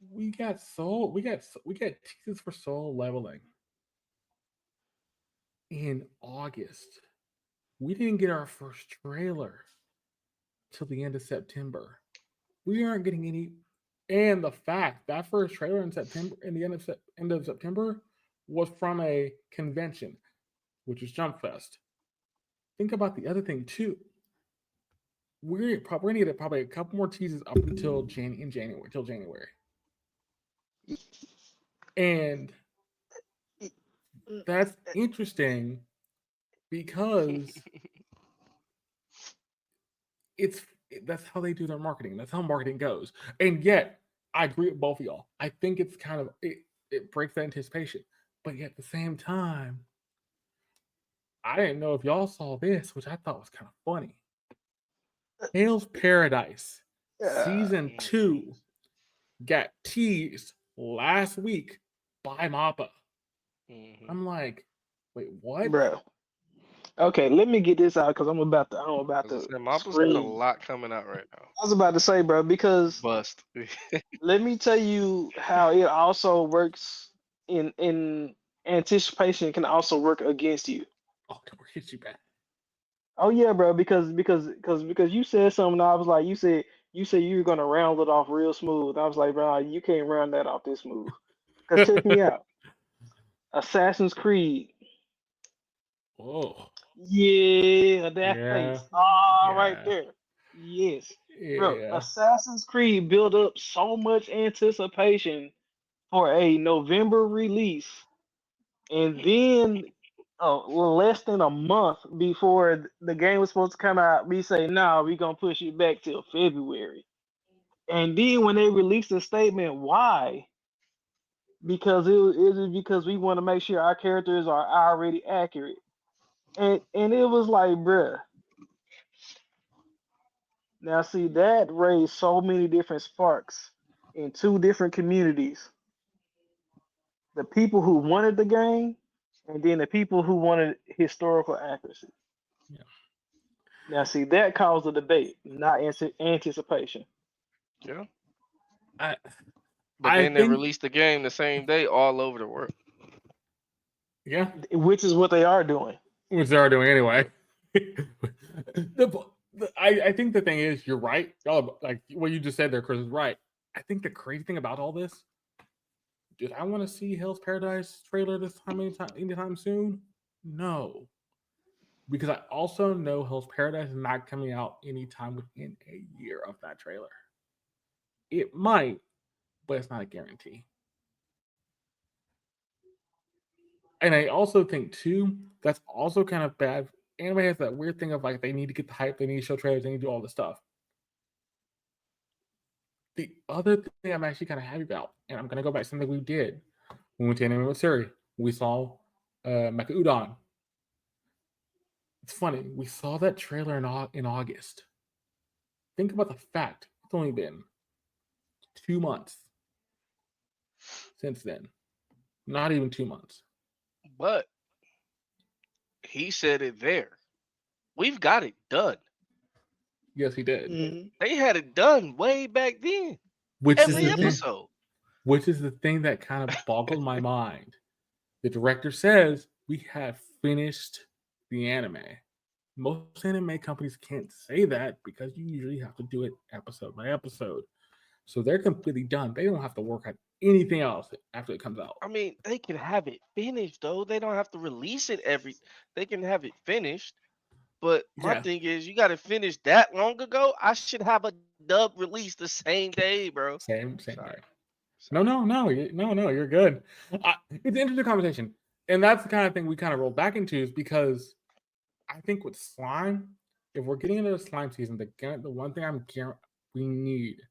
We got teasers for soul leveling in August. We didn't get our first trailer till the end of September. We aren't getting any. And the fact that first trailer in September, in the end of September, was from a convention, which is Jump Fest. Think about the other thing too. We're probably gonna get probably a couple more teases up until January, till January, and that's interesting because it's that's how they do their marketing. That's how marketing goes. And yet, I agree with both of y'all. I think it's kind of it breaks that anticipation. But yet at the same time, I didn't know if y'all saw this, which I thought was kind of funny. Hell's Paradise season Mhm. 2 got teased last week by Mappa. Mhm. I'm like, wait, what? Bro. Okay, let me get this out because I'm about As I to said, Mappa's got a scream. lot coming out right now. I was about to say, bro, because Bust. let me tell you how it also works in anticipation can also work against you. Oh, come on, hit you back. Oh yeah, bro, because you said something. I was like, you said you were gonna round it off real smooth. I was like, bro, you can't round that off this smooth. Cause check me out, Assassin's Creed. Oh, Yeah, that yeah, face. Ah, right yeah, there. Yes, bro. yeah. Assassin's Creed built up so much anticipation for a November release, and then less than a month before the game was supposed to come out, we say, "No, we gonna push it back till February." And then when they released a statement, why? Because it was because we want to make sure our characters are already accurate, and it was like, bruh. Now, see, that raised so many different sparks in two different communities. The people who wanted the game, and then the people who wanted historical accuracy. Yeah. Now, see, that caused a debate, not anticipation. Yeah. I But I then they think released the game the same day all over the world. yeah, Which is what they are doing. which they are doing anyway. I think the thing is, you're right. Y'all, like what you just said there, Chris, is right. I think the crazy thing about all this, did I want to see Hell's Paradise trailer anytime soon? No, because I also know Hell's Paradise is not coming out anytime within a year of that trailer. It might, but it's not a guarantee. And I also think too that's also kind of bad. Anime has that weird thing of like they need to get the hype, they need to show trailers, they need to do all this stuff. The other thing I'm actually kind of happy about, and I'm gonna go back to something we did when we went to Anime with Siri. We saw Mecha Udon. It's funny, we saw that trailer in August. Think about the fact it's only been 2 months since then. Not even 2 months. But he said it there. We've got it done. Yes, he did. Mm-hmm. They had it done way back then. Which Every is the thing. episode. Which is the thing that kind of boggled my mind. The director says we have finished the anime. Most anime companies can't say that because you usually have to do it episode by episode. So they're completely done. They don't have to work on anything else after it comes out. I mean, they can have it finished though. They don't have to release it they can have it finished. But my Yeah. thing is, you got to finish that long ago. I should have a dub release the same day, bro. Same Sorry. day. No, you're good. It's an interesting conversation. And that's the kind of thing we kind of roll back into is because I think with slime, if we're getting into the slime season, the one thing we need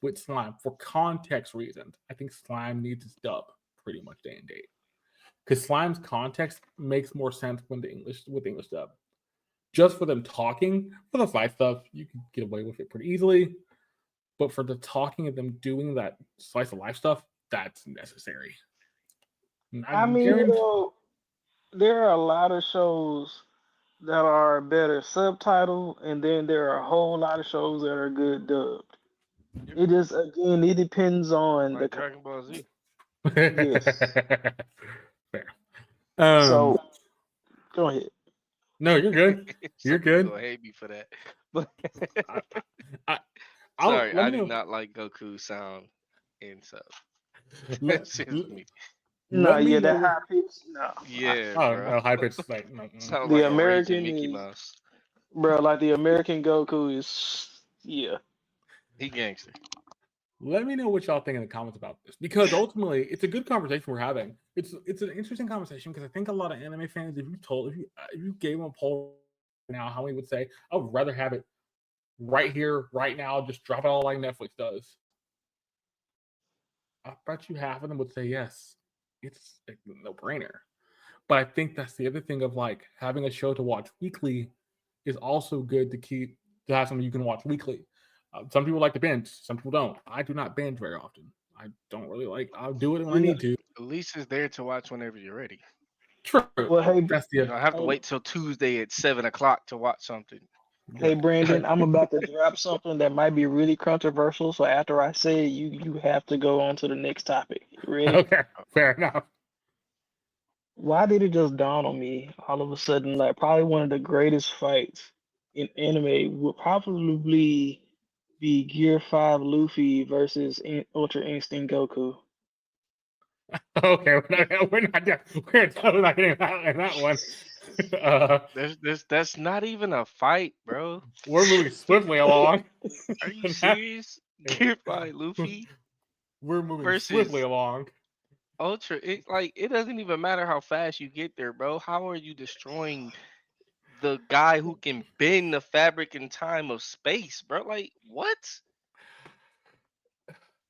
with slime for context reasons, I think slime needs its dub pretty much day and date. Because slime's context makes more sense with English dub. Just for them talking, for the fight stuff, you can get away with it pretty easily. But for the talking of them doing that slice of life stuff, that's necessary. I mean, there are a lot of shows that are better subtitled, and then there are a whole lot of shows that are good dubbed. It just again, it depends on like Dragon Ball Z. Yes. Fair. So go ahead. No, you're good. You're good. Gonna hate me for that. But I'll sorry, let I me do know. not like Goku sound in sub. Let, That's just me. No, let me yeah, that know. high pitch. No, Yeah, Oh bro. no, high pitch like Sounds the like a raging American Mickey is, Mouse. bro. Like the American Goku is, yeah. He gangster. Let me know what y'all think in the comments about this because ultimately it's a good conversation we're having. It's an interesting conversation because I think a lot of anime fans, if you gave them a poll now, how many would say I would rather have it right here, right now, just drop it all like Netflix does. I bet you half of them would say yes. It's a no-brainer. But I think that's the other thing of like having a show to watch weekly is also good to have something you can watch weekly. Some people like to binge, some people don't. I do not binge very often. I don't really like. I'll do it when I need to. At least it's there to watch whenever you're ready. True. Well, hey, That's You don't have to hey, wait till Tuesday at 7 o'clock to watch something. hey, Brandon, I'm about to drop something that might be really controversial. So after I say it, you have to go on to the next topic. You ready? Okay, fair enough. Why did it just dawn on me all of a sudden? Like probably one of the greatest fights in anime would probably be Gear 5 Luffy versus Ultra Instinct Goku. Okay, we're not getting that one. That's not even a fight, bro. We're moving swiftly along. Are you serious? Gear 5 Luffy We're moving versus swiftly along. Ultra. It doesn't even matter how fast you get there, bro. How are you destroying the guy who can bend the fabric and time of space, bro? Like what?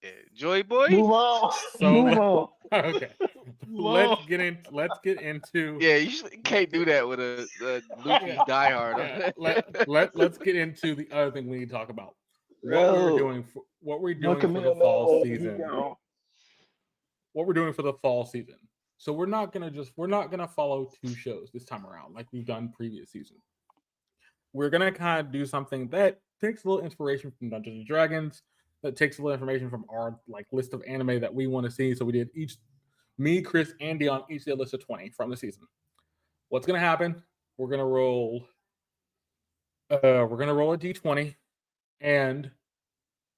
Yeah, Joy Boy. Move on. So Move on. okay, Move let's on. get into. Yeah, you can't do that with a Luffy Yeah, diehard. yeah. Let's get into the other thing we need to talk about. Bro. What we're No doing for the fall Camille, season. What we're doing for the fall season. So we're not gonna follow two shows this time around like we've done previous season. We're gonna kind of do something that takes a little inspiration from Dungeons and Dragons, that takes a little information from our like list of anime that we want to see. So we did me, Chris, and Deon each did a list of 20 from the season. What's gonna happen? We're gonna roll a d20, and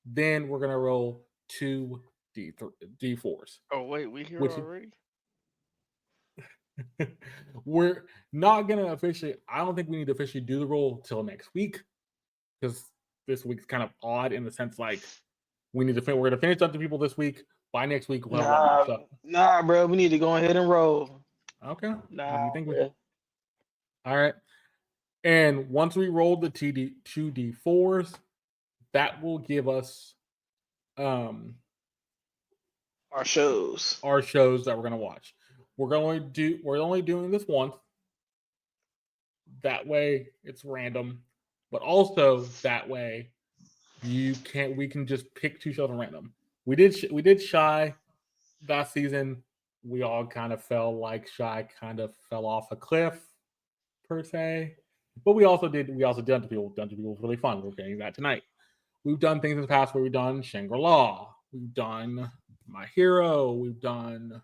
then we're gonna roll two D4s. Oh wait, we here Which already? we're not gonna officially. I don't think we need to officially do the roll till next week because this week's kind of odd in the sense like we need to. We're gonna finish up to people this week. By next week, we'll have a lot more stuff. Nah, bro. We need to go ahead and roll. Okay. Nah, You think we? bro. All right. And once we roll the 2D4s, that will give us Our shows. our shows that we're gonna watch. We're only doing this once. That way it's random, but also that way we can just pick two shows at random. We did Shy that season. We all kind of felt like Shy kind of fell off a cliff per se. But we also did Done to People. Done to People was really fun. We're getting that tonight. We've done things in the past where we've done Shangri-La. We've done My Hero. We've done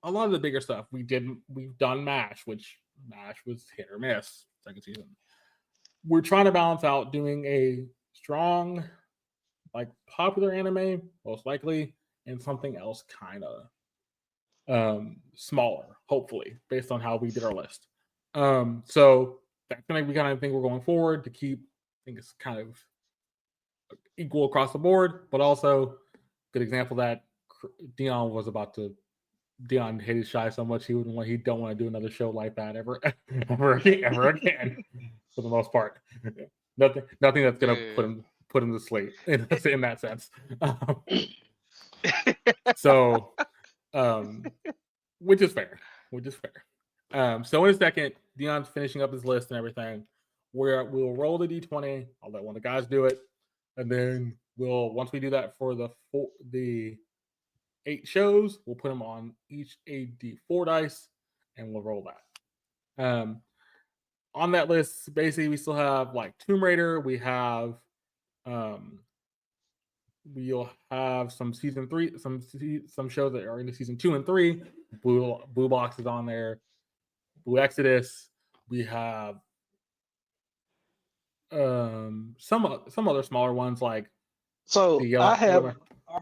a lot of the bigger stuff. We've done MASH, which MASH was hit or miss second season. We're trying to balance out doing a strong, like popular anime, most likely, and something else kind of smaller, hopefully, based on how we did our list. So that's gonna be kind of thing we're going forward to keep things kind of equal across the board, but also good example that Deon was about to. Deon hated Shy so much he don't want to do another show like that ever again. For the most part, nothing that's gonna put him to sleep in that sense. So, which is fair. So in a second, Deon's finishing up his list and everything. We'll roll the D20. I'll let one of the guys do it, and then once we do that for the 8 shows, we'll put them on each a D4 dice, and we'll roll that. On that list, basically, we still have like Tomb Raider. We'll have some season 3, some shows that are into season 2 and 3. Blue Box is on there. Blue Exodus. We have some other smaller ones like So the I have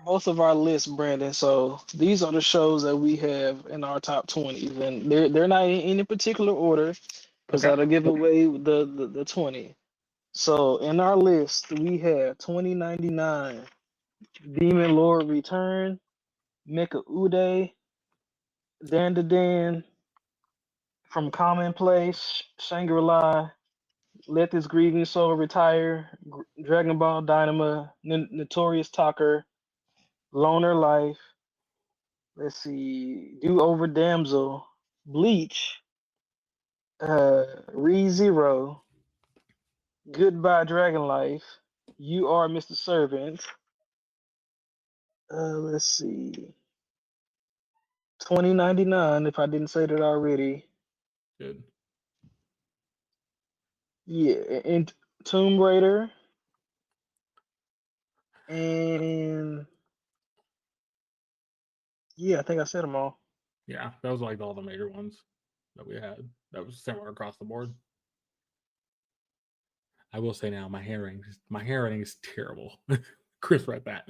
most of our lists, Brandon. So these are the shows that we have in our top 20s, and they're not in any particular order because that'll give away the 20. So in our list, we have 2099, Demon Lord Return, Mecha Uday, Dan from Commonplace, Shangri-La, Let This Grieving Soul Retire, Dragon Ball Dynama, Notorious Talker, Loner Life. Let's see, Do Over Damsel, Bleach, ReZero, Goodbye Dragon Life, You Are Mr. Servant. Let's see, 2099. If I didn't say that already. Good. Yeah, and Tomb Raider, and yeah, I think I said them all. Yeah, that was like all the major ones that we had. That was similar across the board. I will say now, my handwriting is terrible. Chris read that.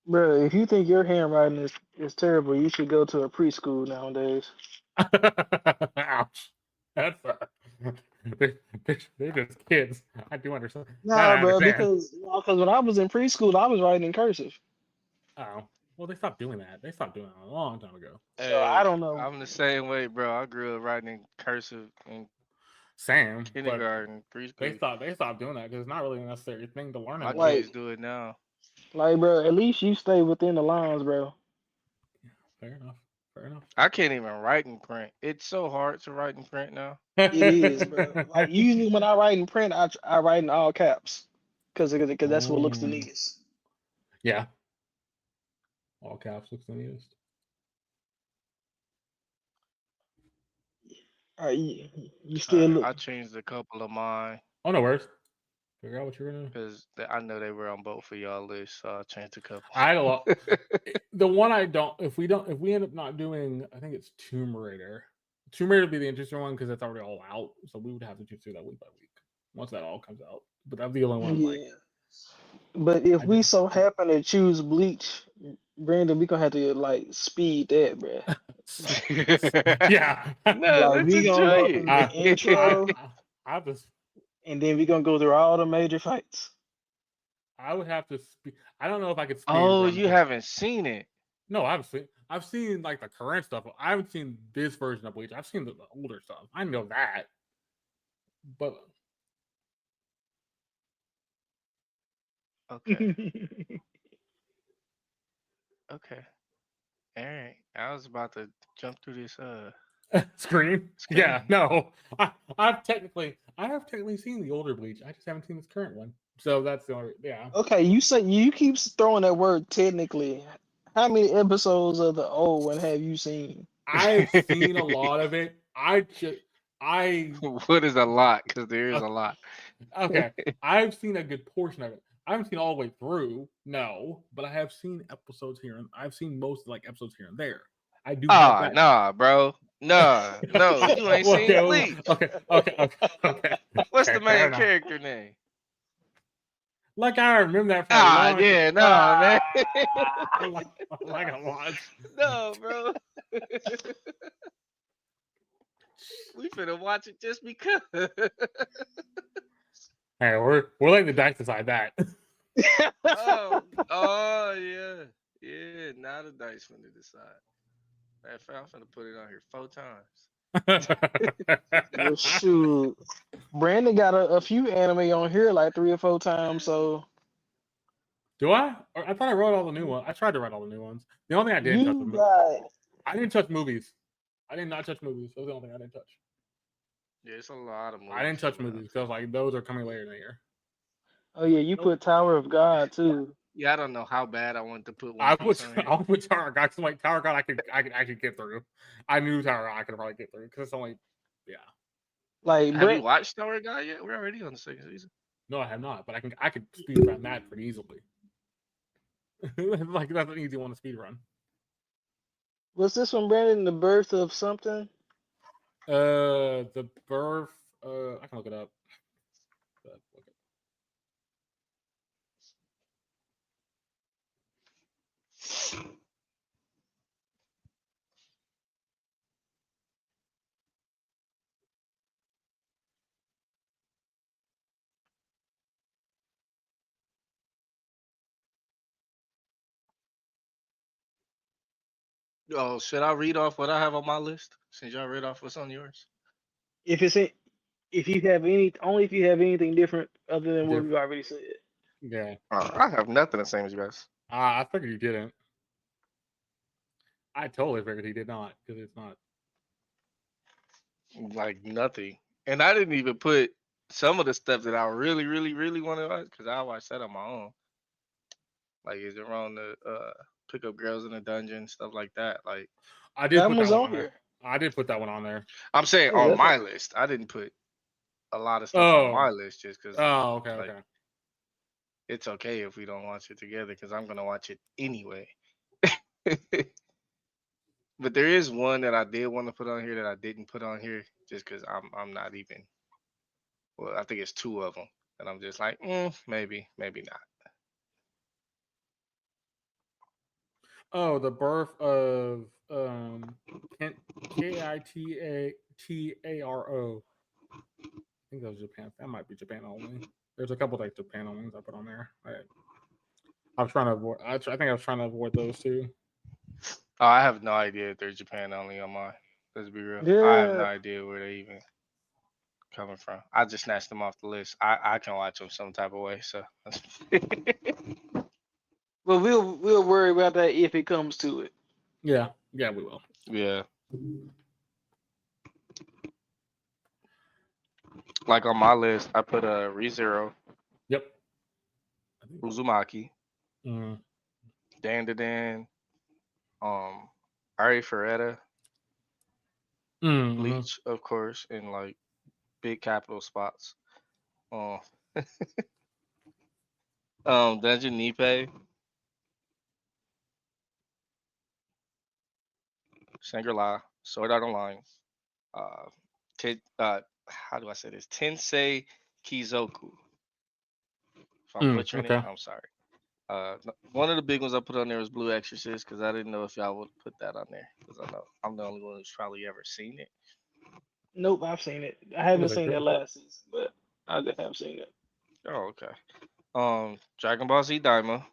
Bro, if you think your handwriting is terrible, you should go to a preschool nowadays. Ouch. That's they're just kids. I do understand. Nah, I bro, understand. because when I was in preschool, I was writing in cursive. Oh, well, they stopped doing that. They stopped doing that a long time ago. So I Hey, don't know. I'm the same way, bro. I grew up writing in cursive in Same, but kindergarten, they preschool. stopped doing that because it's not really a necessary thing to learn My anymore. kids do it now. Like, bro, at least you stay within the lines, bro. Fair enough. I can't even write in print. It's so hard to write in print now. It is, bro. Like usually when I write in print, I write in all caps because that's what looks the neatest. Yeah. All caps looks the neatest. All right, you still look. I changed a couple of mine Oh, no worries. Figure out what you're gonna. because I know they were on both of y'all lists, so I changed a couple. I had a lot. The one I don't. If we end up not doing, I think it's Tomb Raider. Tomb Raider would be the interesting one because that's already all out. So we would have to just do that week by week once that all comes out. But that'd be the only one. Yeah. Like, But if I we just, so happen to choose Bleach, Brandon, we gonna have to like speed that, bruh. yeah. No, Like let's we gonna go enjoy through the I, intro, I just, and then we gonna go through all the major fights. I would have to. I don't know if I could speed Oh, run. you haven't seen it. No, I've seen like the current stuff. I haven't seen this version of Bleach. I've seen the older stuff. I know that, but Okay. Okay. All right. I was about to jump through this screen. Yeah, screen. no. I have technically seen the older Bleach. I just haven't seen this current one. So that's the only. Yeah, Okay, you say you keep throwing that word technically. How many episodes of the old one have you seen? I've seen a lot of it. I What is a lot? Because there is uh, a lot. okay. I've seen a good portion of it. I haven't seen all the way through, no, but I have seen episodes here and I've seen most like episodes here and there. I do have Ah, that. nah, bro. Nah, no, you ain't Well, seen okay, Bleach. okay. What's the Fair main enough. character name? Like I remember that from a Ah, long yeah, nah, Ah. man. like a lot. No, bro. We finna watch it just because. Hey, we're letting the dice decide that. Oh, yeah. Yeah, now the dice finna decide. Matter of fact, I'm finna put it on here 4 times. Well, shoot. Brandon got a few anime on here, like 3 or 4 times. So Do I? I thought I wrote all the new ones. I tried to write all the new ones. The only thing I didn't touch was you got. I didn't touch movies. I did not touch movies. That was the only thing I didn't touch. Yeah, it's a lot of I didn't movies touch coming out movies too. because like those are coming later in the year. Oh yeah, you Nope. put Tower of God too. Yeah, I don't know how bad I want to put One I Piece would on here. I would Tower God. Like Tower God, I could actually get through. I knew Tower God I could probably get through because it's only Like Have you Brent, watched Tower Guy yet? We're already on the 2nd season. No, I have not, but I could speed run that pretty easily. Like that's an easy one to speed run. was this one Brandon? The birth of something? The birth. I can look it up. Oh, should I read off what I have on my list? Since y'all read off what's on yours. If it's in, if you have any, only if you have anything different other than what Diff- we've already said. yeah. I have nothing the same as you guys. I figured you didn't. I totally figured he did not because it's not. Like nothing. And I didn't even put some of the stuff that I really, really, really want to watch because I watch that on my own. Like, is it wrong to pick up girls in a dungeon, stuff like that? Like, I did That put that one's one on on there. here. I did put that one on there. I'm saying Yeah, on that's my list. I didn't put a lot of stuff on Oh. my list just because, Oh, okay, like, okay. it's okay if we don't watch it together because I'm gonna watch it anyway. But there is one that I did want to put on here that I didn't put on here just because I'm not even. Well, I think it's 2 of them, and I'm just like, maybe, maybe not. Oh, the birth of Kitaro. I think that was Japan. That might be Japan only. There's a couple like Japan only ones I put on there. I was trying to avoid. I think I was trying to avoid those too. Oh, I have no idea if they're Japan only on mine. Let's be real. I have no yeah. idea where they even coming from. I just snatched them off the list. I can watch them some type of way. So But we'll worry about that if it comes to it. Yeah, we will. yeah, like on my list, I put a ReZero, Yep. Uzumaki, Mm. Dandadan, Ari Ferretta, Mm-hmm. Bleach, of course, in like big capital spots. Um, Dungeon Nipe, Shangri-La, Sword Art Online, uh, how do I say this? Tensei Kizoku. If I'm butchering okay. it, I'm sorry. One of the big ones I put on there was Blue Exorcist because I didn't know if y'all would put that on there because I know I'm the only one who's probably ever seen it. Nope, I've seen it. I It haven't looks like seen good. it last season, but I have seen it. Oh, okay. Dragon Ball Z Daima,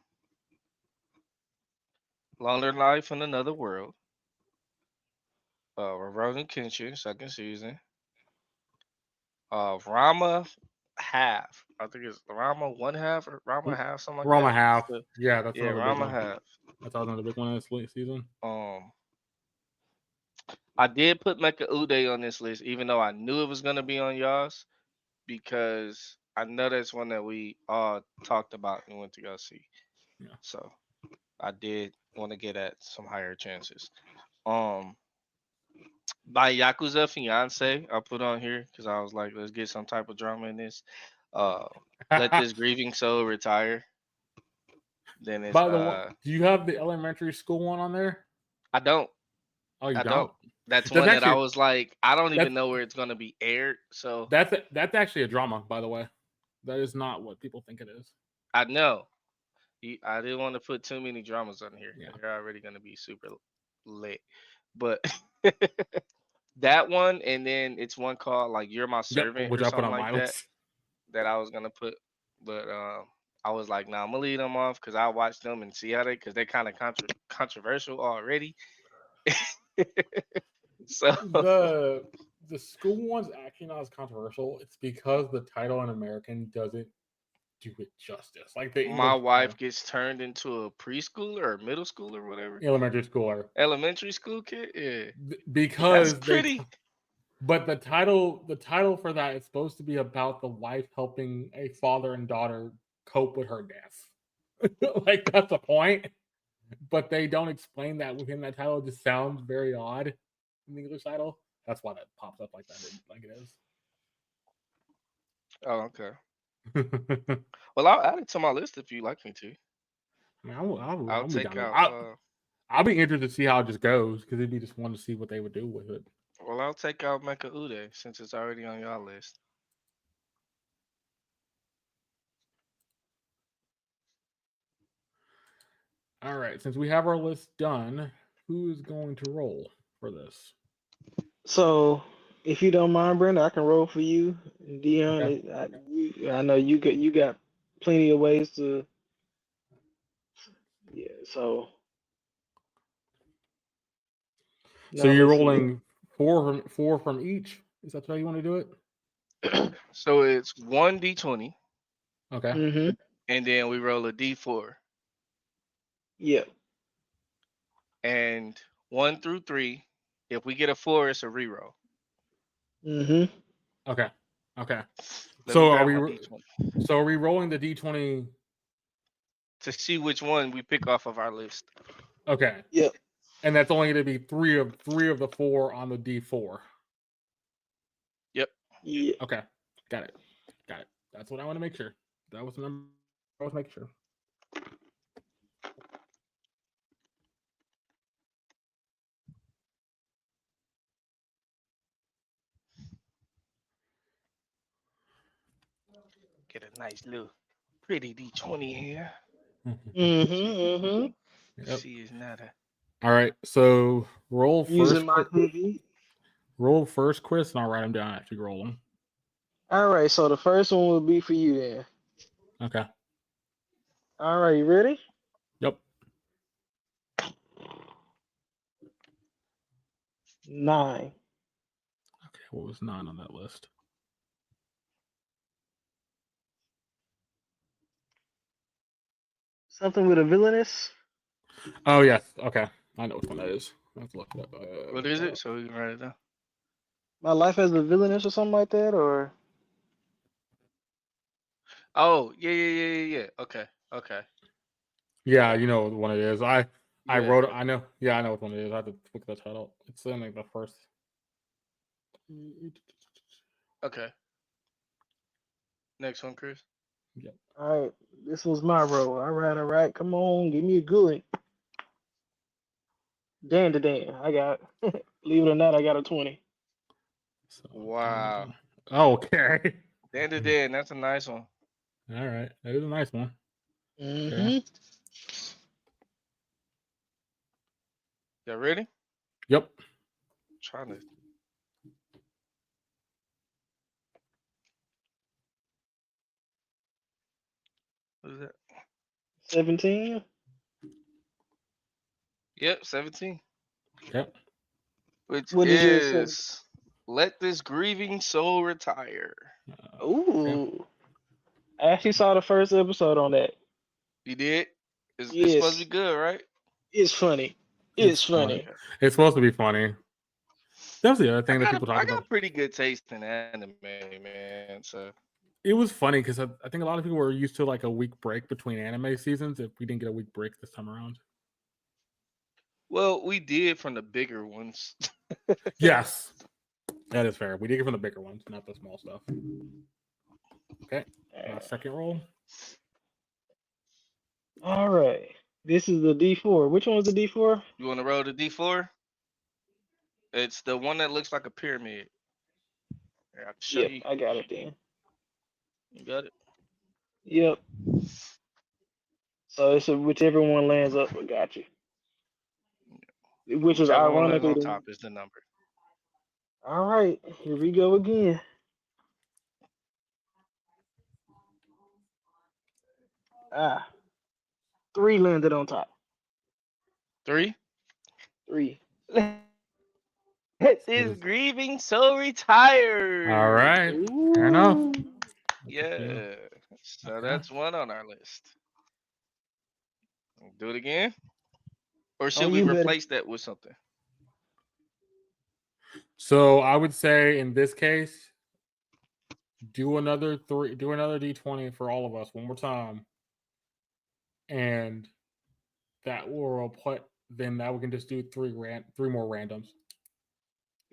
Longer Life in Another World, Rurouni Kenshin, second season, Rama half. I think it's Rama one half or Rama half, something like Roma that. half. So, Yeah, that's yeah, another big Rama one. half. That's another big one this season. I did put Mecha Uday on this list, even though I knew it was gonna be on y'all's, because I know that's one that we all talked about and went to go see. Yeah. So I did want to get at some higher chances. By Yakuza Fiance, I put on here because I was like, let's get some type of drama in this. Let this grieving soul retire. Then it's By the way, do you have the elementary school one on there? I don't. Oh, you I don't? don't. That's That's one that I actually was like, I don't even that's know where it's gonna be aired. So that's actually a drama, by the way. That is not what people think it is. I know. I didn't want to put too many dramas on here. Yeah. They're already gonna be super lit. But that one, and then it's one called like "You're My Yep, Servant" which or I put something on like my that list. that I was gonna put, but I was like, nah, I'm gonna leave them off because I watched them and see how because they're kind of controversial already. So The school one's actually not as controversial. It's because the title in American doesn't do it justice. Like the my English wife gets turned into a preschooler or middle school or whatever, elementary schooler. elementary school kid. Yeah, that's Because pretty. but the title for that is supposed to be about the wife helping a father and daughter cope with her death. Like that's the point. But they don't explain that within that title. It just sounds very odd in the English title. That's why that pops up like that, like it is. Oh, okay. I Well, I'll add it to my list if you like me to. mean, I'll I'll be take down. out. I'll be interested to see how it just goes because it'd be just fun to see what they would do with it. Well, I'll take out Mecha Ude since it's already on y'all list. All right, since we have our list done, who is going to roll for this? So, if you don't mind, Brenda, I can roll for you, Deon. Okay. I know you got plenty of ways to. Yeah. So So now you're let's see. rolling four from each. Is that how you want to do it? So it's 1d20, Okay. Mm-hmm. and then we roll a d4, Yeah. and 1 through 3. If we get a 4, it's a reroll. Mm-hmm. Okay. Okay. Let me So grab my d20 are we rolling the d20? to see which one we pick off of our list. Okay. Yep. And that's only going to be three of the 4 on the d4. Yep. Yeah. Okay. Got it. That's what I want to make sure. That was the number I was making sure. Get a nice little pretty d20 here. Mm-hmm. Mm-hmm. Yep. She is not a. All right. So roll Using first. my TV. Roll first, Chris, and I'll write them down after you roll them. All right. So the first one will be for you then. Okay. All right. You ready? Yep. 9. Okay. What was 9 on that list? Something with a villainous. Oh yes. Okay. I know which one that is. I have to look it up. What is it? So we can write it down. My life as a villainous or something like that, or. Oh, yeah. Okay. Yeah, you know what one it is. I Yeah. wrote it. I know. Yeah, I know what one it is. I have to look at the title. It's in like the first. Okay. Next one, Chris. Yep. All right. This was my roll. All right. Come on, give me a good one. Dan. I got. Believe it or not, I got a 20. So, Wow. okay. Dan, that's a nice one. All right, that is a nice one. Mm-hmm. Y'all ready? Yep. Trying to. What is that? 17. Yep, 17. Yep. Which What is your 7? is let this grieving soul retire. Okay. Ooh. I actually saw the first episode on that. You did? It's supposed to be Yes. good, right? It's funny. It's It's fun. funny. Okay. It's supposed to be funny. That's the other thing that people talk I about. got pretty good taste in anime, man. So It was funny because I think a lot of people were used to like a week break between anime seasons. If we didn't get a week break this time around, well, we did from the bigger ones. yes, that is fair. We did it from the bigger ones, not the small stuff. Okay, my second roll. All right. This is the D4. Which one was the D4? You want to roll the D4? It's the one that looks like a pyramid. Here, I can show Yep, you. I got it then. You got it? Yep. So it's whichever one lands up, I got you. Which is Whichever one lands ironically on the top is the number. All right, here we go again. Ah, 3 landed on top. 3. 3. Let this grieving soul retire. All right, fair enough. Ooh. Yeah. So Okay. that's one on our list. Do it again? Or should Oh, we you better. replace that with something? So I would say in this case, do another D20 for all of us one more time, and that will put. Then that we can just do three more randoms.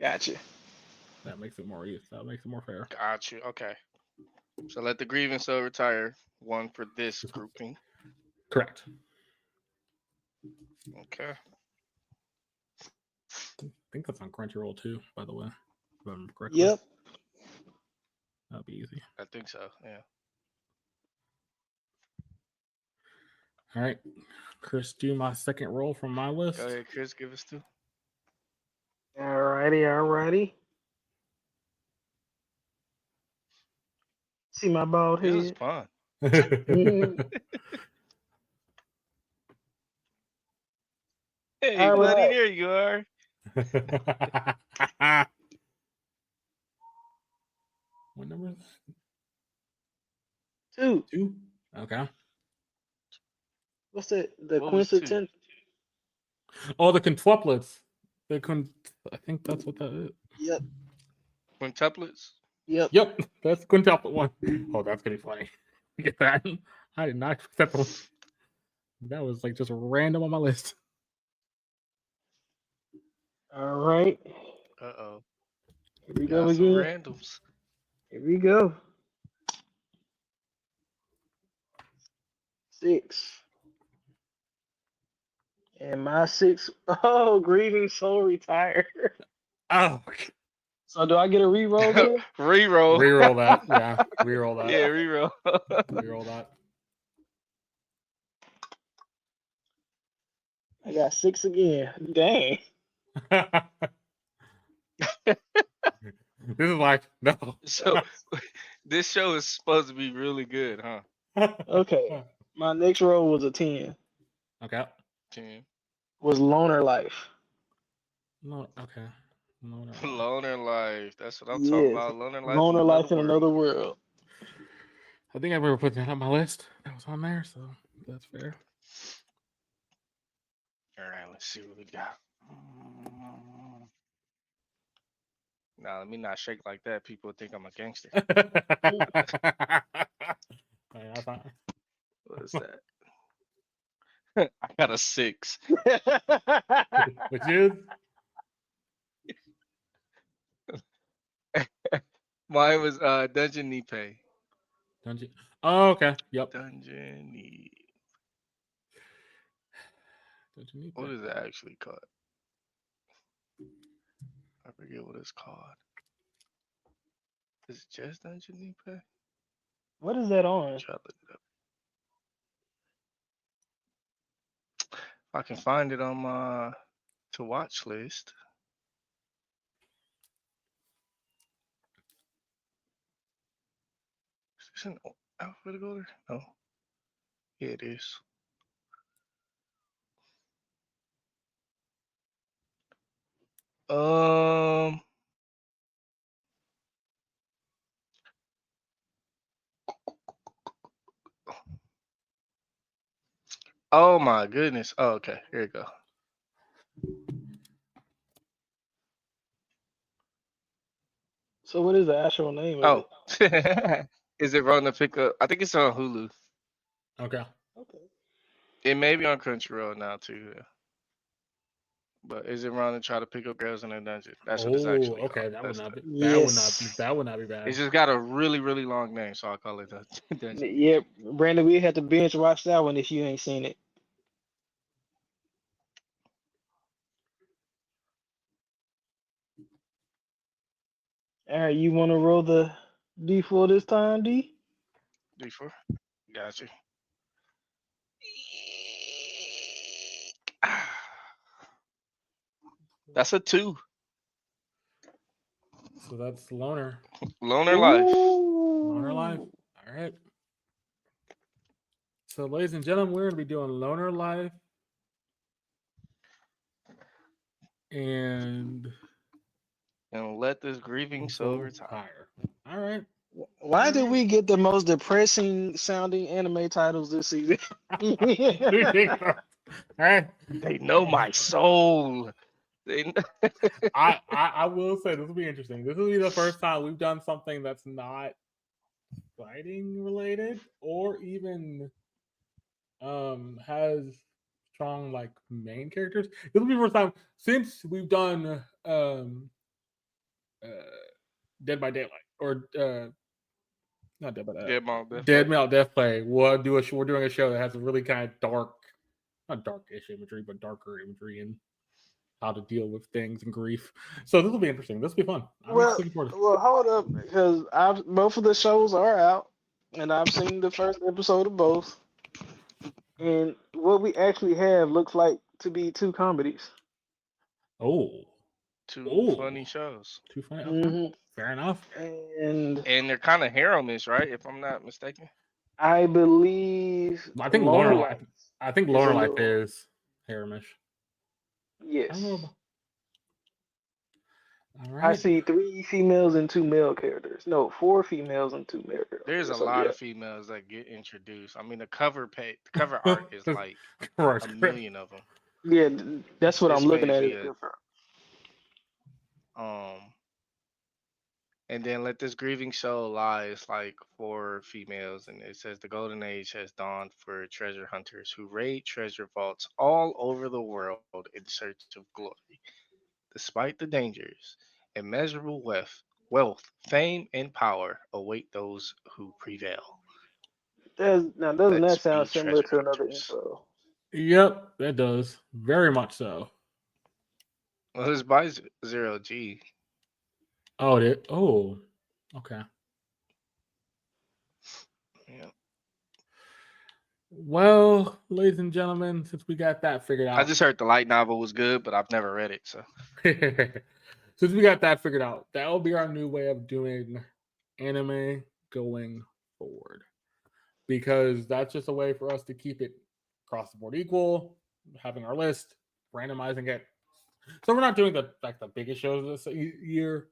Gotcha. That makes it more easy. That makes it more fair. Got you. Okay. So let the grieving soul retire. One for this grouping. Correct. Okay. I think that's on Crunchyroll too, by the way. If I remember correctly. Yep. That'll be easy. I think so. Yeah. All right. Chris, do my second roll from my list. Go ahead, Chris. Give us 2. Alrighty. See my bald This is head? fun. Hey, All buddy, right. there you are. What number is that? 2. 2? Okay. What's that? The What was 2? quintuplets? Oh, the quintuplets. I think that's what that is. Yep. Quintuplets? Yep. Yep, that's the quintuplet one. Oh, that's gonna be funny. Get that? I did not expect that one. That was like just random on my list. All right. Uh-oh. Here we Got go some again. randoms. Here we go. 6. And my 6. Oh, grieving soul retired. Oh, So do I get a re-roll then? Reroll. reroll that. Yeah, reroll that. Yeah, reroll. Reroll that. I got 6 again. Dang. This is like no. So this show is supposed to be really good, huh? Okay. My next roll was a 10. Okay. 10. Was loner life. No. Okay. No. Loner life. That's what I'm talking Yes. about. Loner life in Loner another life in world. another world. I think I remember putting that on my list. That was on there, so that's fair. All right, let's see what we got. Now, let me not shake like that. People think I'm a gangster. What is that? I got a 6. Which is Mine was Dungeon Nipe. Dungeon. Oh, okay. Yep. Dungeon Nipe. Dungeon What is that actually called? I forget what it's called. Is it just Dungeon Nipe? What is that on? Try to look it up. If I can find it on my to watch list. Is this an alphabetical order? No. Yeah, it is. Oh my goodness. Oh, okay. Here we go. So what is the actual name of Oh, it? is it wrong to pick up? I think it's on Hulu. Okay. Okay. It may be on Crunchyroll now too. Yeah. But is it wrong to try to pick up girls in a dungeon? That's what it's Oh, actually okay. called. That would not be. Yes. That would not be bad. It's just got a really, really long name, so I call it a dungeon. Yeah, Brandon, we had to binge watch that one if you ain't seen it. All right, you want to roll the D4 this time, D? D4. Gotcha. That's a 2. So that's Loner. Loner Life. Loner Life. All right. So, ladies and gentlemen, we're going to be doing Loner Life. And Let this grieving soul retire. All right. Why did we get the most depressing sounding anime titles this season? All right. They know my soul. I will say this will be interesting. This will be the first time we've done something that's not fighting related or even has strong like main characters. This will be the first time since we've done Dead by Daylight or not Dead by Daylight. Dead Metal Death Play. We're doing a show that has a really kind of dark, not darkish imagery, but darker imagery and how to deal with things and grief. So this will be interesting. This will be fun. I'm looking forward to it. Well, hold up, because both of the shows are out, and I've seen the first episode of both. And what we actually have looks like to be two comedies. Two funny shows. Two funny. Okay. Fair enough. And they're kind of harem-ish, right? If I'm not mistaken. I believe. I think Loner Life. I think Loner Life is haremish. Yes. I don't know. All right. I see 3 females and 2 male characters. No, 4 females and 2 male characters. There's a lot of females that get introduced. I mean, the cover art is like a million of them. Yeah, that's what I'm looking at. And then Let This Grieving Soul Lie is like 4 females, and it says the golden age has dawned for treasure hunters who raid treasure vaults all over the world in search of glory. Despite the dangers, immeasurable wealth, fame, and power await those who prevail. Doesn't that sound similar to another intro? Yep, that does. Very much so. Well, it's by Zero G. Oh, it is? Oh, okay. Yeah. Well, ladies and gentlemen, since we got that figured out. I just heard the light novel was good, but I've never read it. So since we got that figured out, that will be our new way of doing anime going forward. Because that's just a way for us to keep it across the board equal, having our list, randomizing it. So we're not doing the biggest shows this year,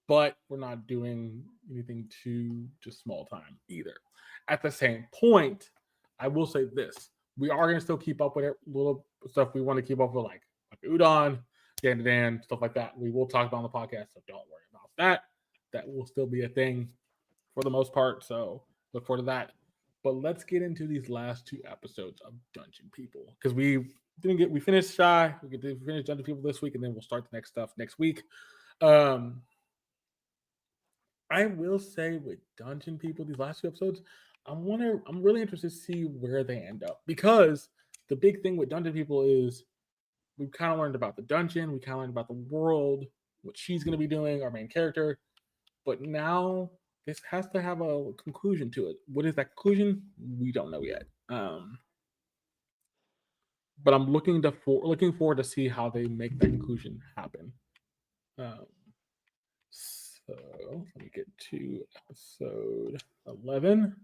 but we're not doing anything too just small time either. At the same point, I will say this: we are going to still keep up with it, little stuff we want to keep up with, like Udon, Dan, stuff like that. We will talk about on the podcast, so don't worry about that. That will still be a thing for the most part. So look forward to that. But let's get into these last 2 episodes of Dungeon People, because we finished Shy. We finished Dungeon People this week, and then we'll start the next stuff next week. I will say with Dungeon People, these last 2 episodes, I'm really interested to see where they end up, because the big thing with Dungeon People is we've kind of learned about the dungeon, we kind of learned about the world, what she's going to be doing, our main character, but now this has to have a conclusion to it. What is that conclusion? We don't know yet. But I'm looking forward to see how they make that conclusion happen. So let me get to episode 11.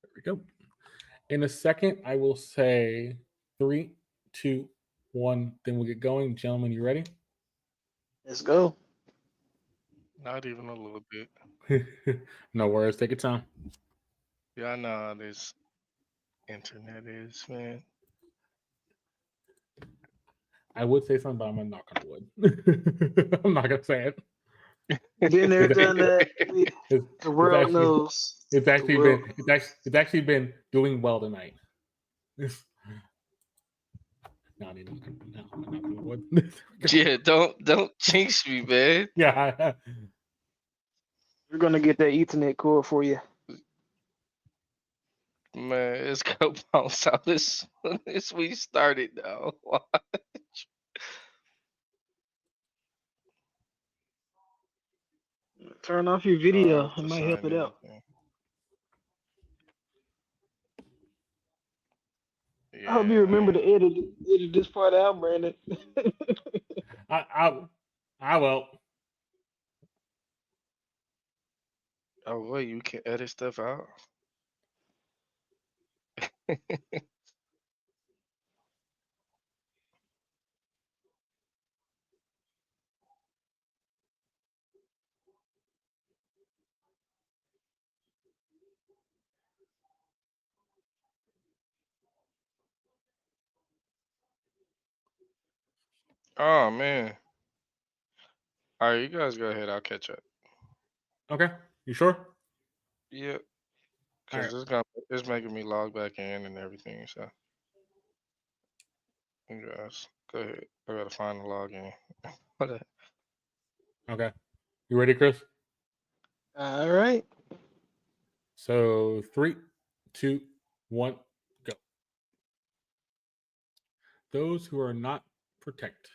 There we go. In a second, I will say 3, 2, 1. Then we'll get going. Gentlemen, you ready? Let's go. Not even a little bit. No worries. Take your time. Yeah, I know how this internet is, man. I would say something, but I'm gonna knock on wood. I'm not gonna say it. Been there, done that. The world actually, knows. It's The actually world been it's actually been doing well tonight. No, I didn't. No, I'm not on wood. Yeah, don't jinx me, man. Yeah. We're gonna get that Ethernet cord for you. Man, it's gonna bounce out as soon as we started now. Turn off your video. It might help it out. Yeah, I hope you remember to edit this part out, Brandon. I will. Oh wait, you can edit stuff out. Oh man. All right, you guys go ahead. I'll catch up. Okay. You sure? Yeah, All because right. it's making me log back in and everything. So you guys go ahead. I gotta find the login. What? Okay. You ready, Chris? All right. So 3, 2, 1, go. Those who are not protected.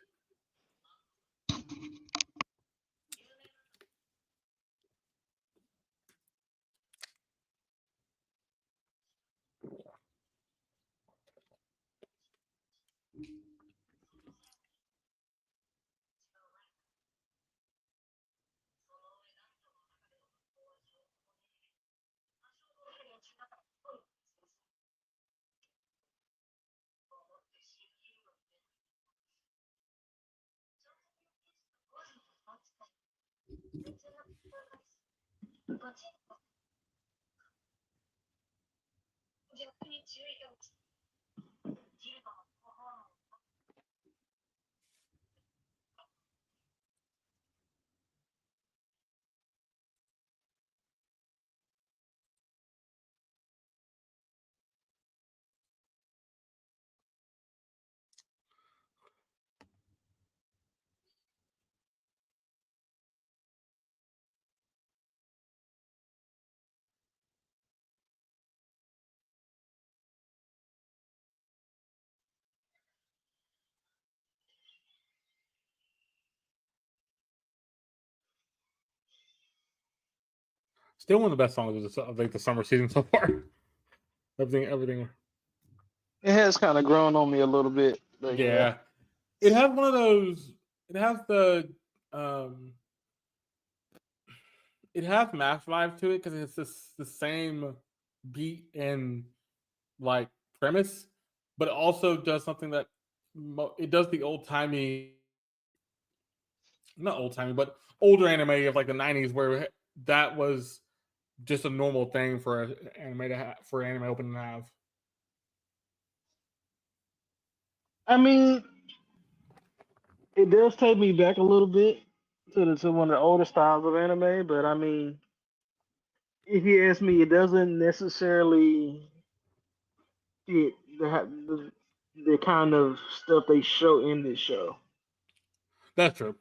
Still one of the best songs of the summer season so far. Everything. It has kind of grown on me a little bit, but Yeah. It has one of those. It has um it has Mass vibe to it because it's the same beat and like premise, but it also does something that it does the old timey, not old timey, but older anime of like the '90s where that was just a normal thing for anime opening to have. I mean, it does take me back a little bit to one of the older styles of anime, but I mean, if you ask me, it doesn't necessarily fit the kind of stuff they show in this show. That's true.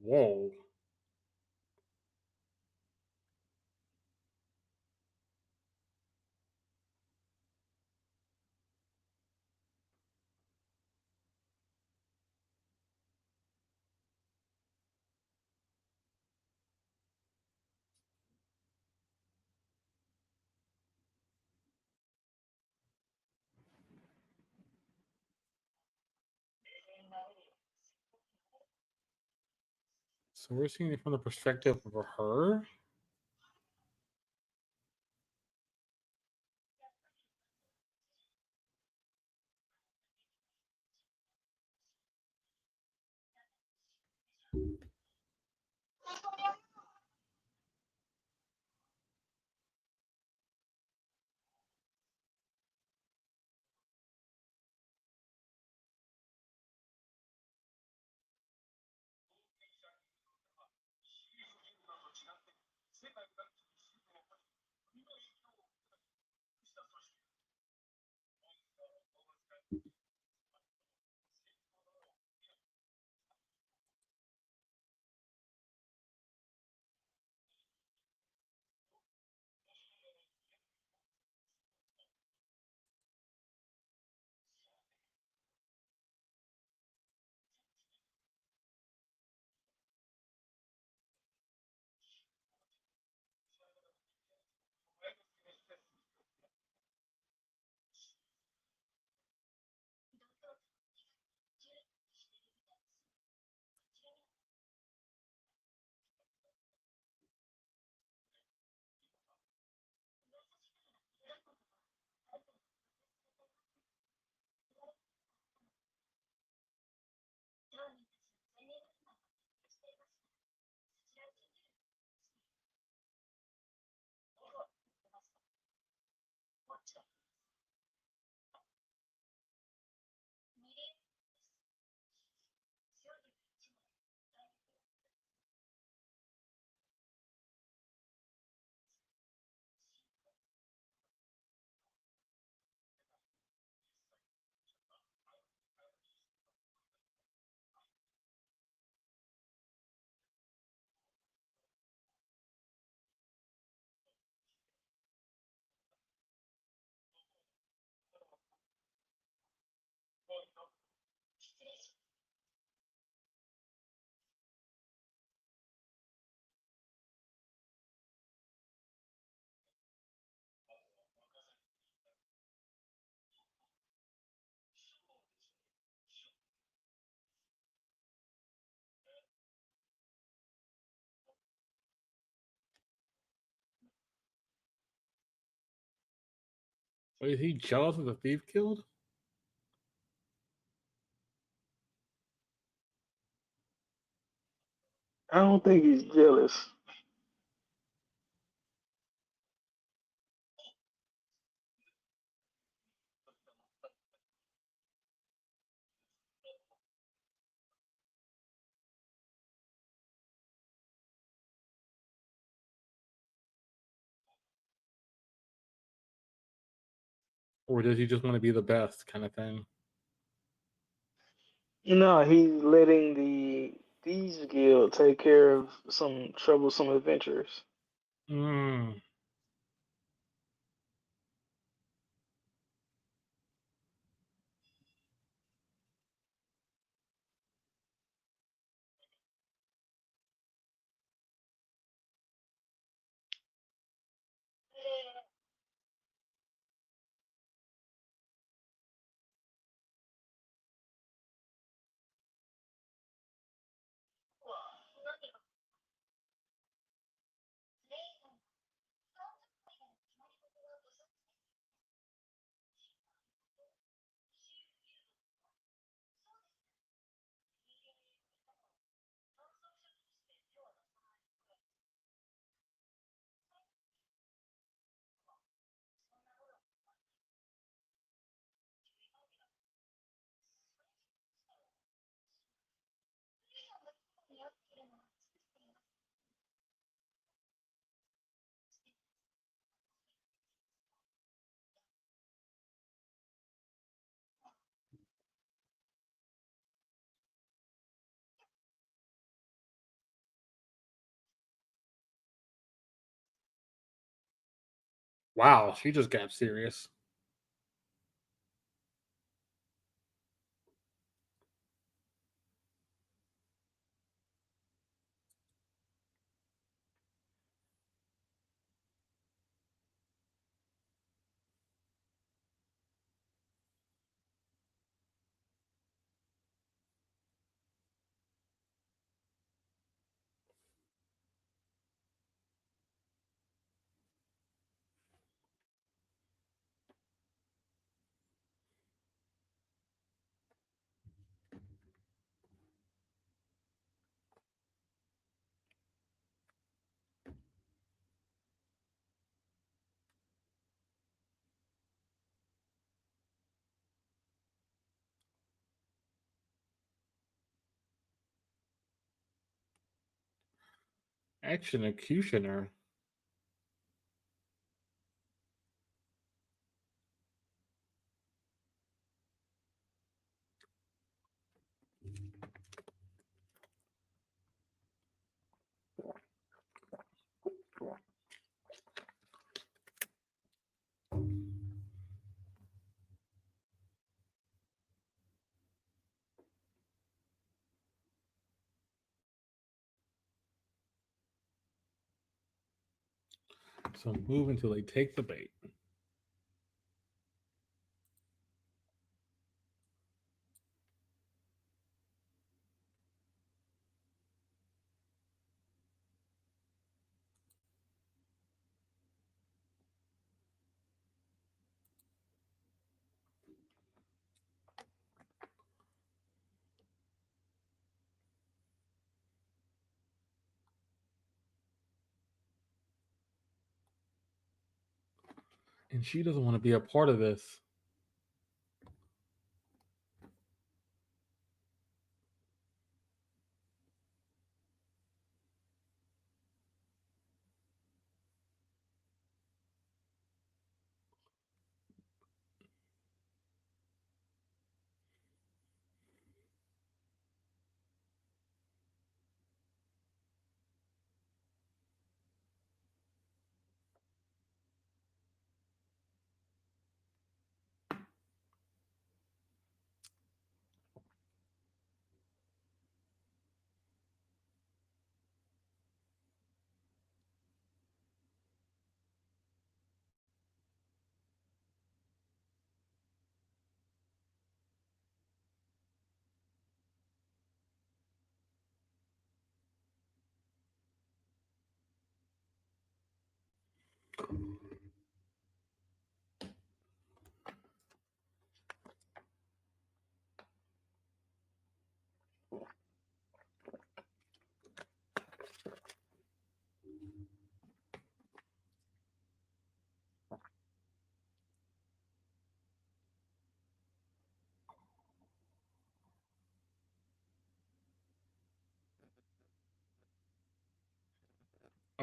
Whoa. So we're seeing it from the perspective of her. Wait, is he jealous of the thief killed? I don't think he's jealous. Or does he just want to be the best kind of thing? No, he's letting the Thieves Guild take care of some troublesome adventurers. Mm. Wow, she just got serious. Executioner. So move until they take the bait. And she doesn't want to be a part of this.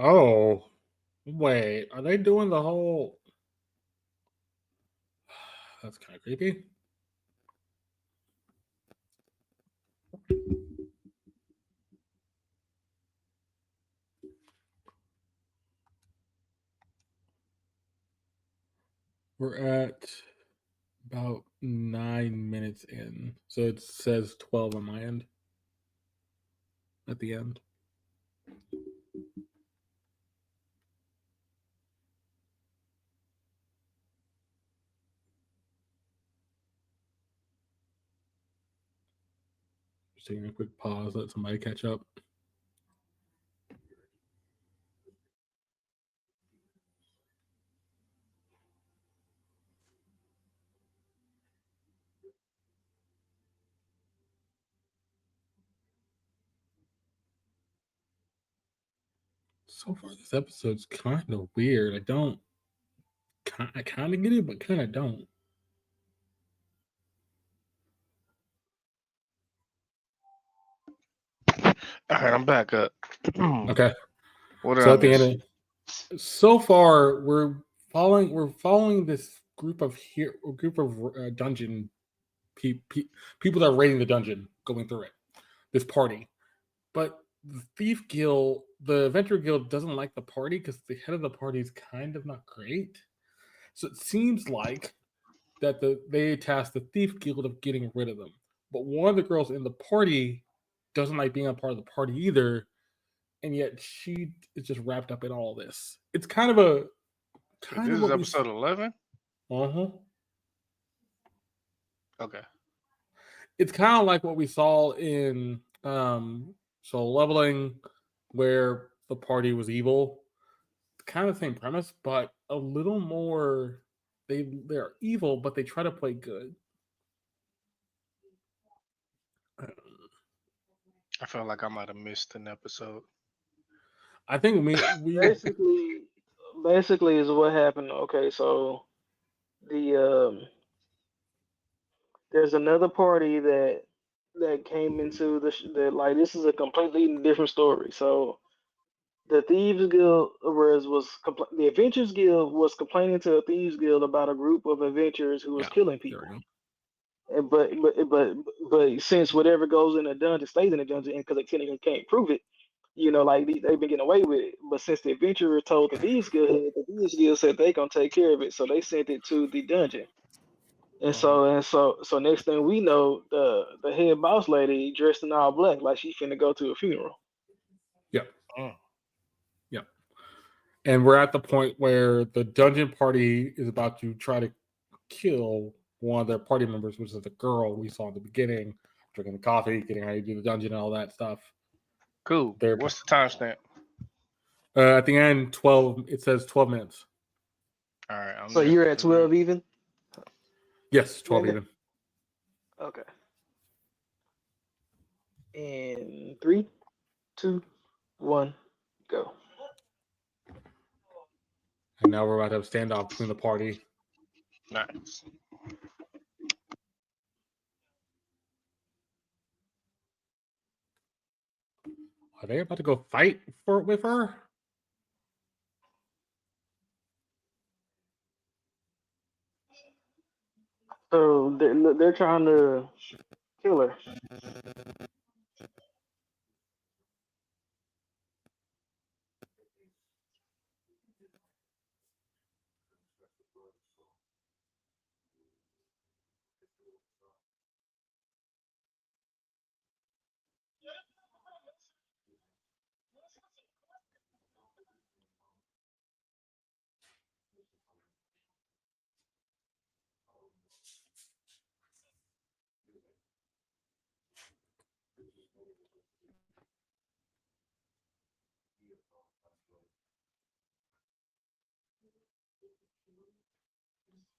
Oh, wait. Are they doing the whole. That's kind of creepy. We're at about 9 minutes in. So it says 12 on my end at the end. Just taking a quick pause, let somebody catch up. So far, this episode's kind of weird. I kind of get it, but kind of don't. All right, I'm back up. Okay. What did So I at the miss? end, so far we're following this group of dungeon people that are raiding the dungeon, going through it. This party, but the thief guild, the adventure guild doesn't like the party because the head of the party is kind of not great. So it seems like that they tasked the Thief Guild of getting rid of them. But one of the girls in the party doesn't like being a part of the party either, and yet she is just wrapped up in all this. It's kind of So this is what we episode 11. uh-huh. Okay. It's kind of like what we saw in so leveling, where the party was evil. Kind of the same premise, but a little more. They're evil, but they try to play good. I felt like I might have missed an episode. I think we Basically is what happened. Okay, so the there's another party that came into that, like, this is a completely different story. So the Thieves Guild the Adventurers Guild was complaining to the Thieves Guild about a group of adventurers who was yeah, killing there we people. go. And but since whatever goes in the dungeon stays in the dungeon, because they technically can't prove it, like they've been getting away with it. But since the adventurer told the Thieves Guild said they gonna take care of it, so they sent it to the dungeon. And so next thing we know, the head boss lady dressed in all black, like she finna go to a funeral. Yep. Mm. Yep. And we're at the point where the dungeon party is about to try to kill one of their party members, which is the girl we saw in the beginning, drinking the coffee, getting ready to do the dungeon and all that stuff. Cool. They're What's the timestamp? at the end, 12. It says 12 minutes. All right. I'm So there. you're at 12 even? Yes, 12 Nigga? even. Okay. In 3, 2, 1, go. And now we're about to have a standoff between the party. Nice. Are they about to go fight with her? So they're trying to kill her.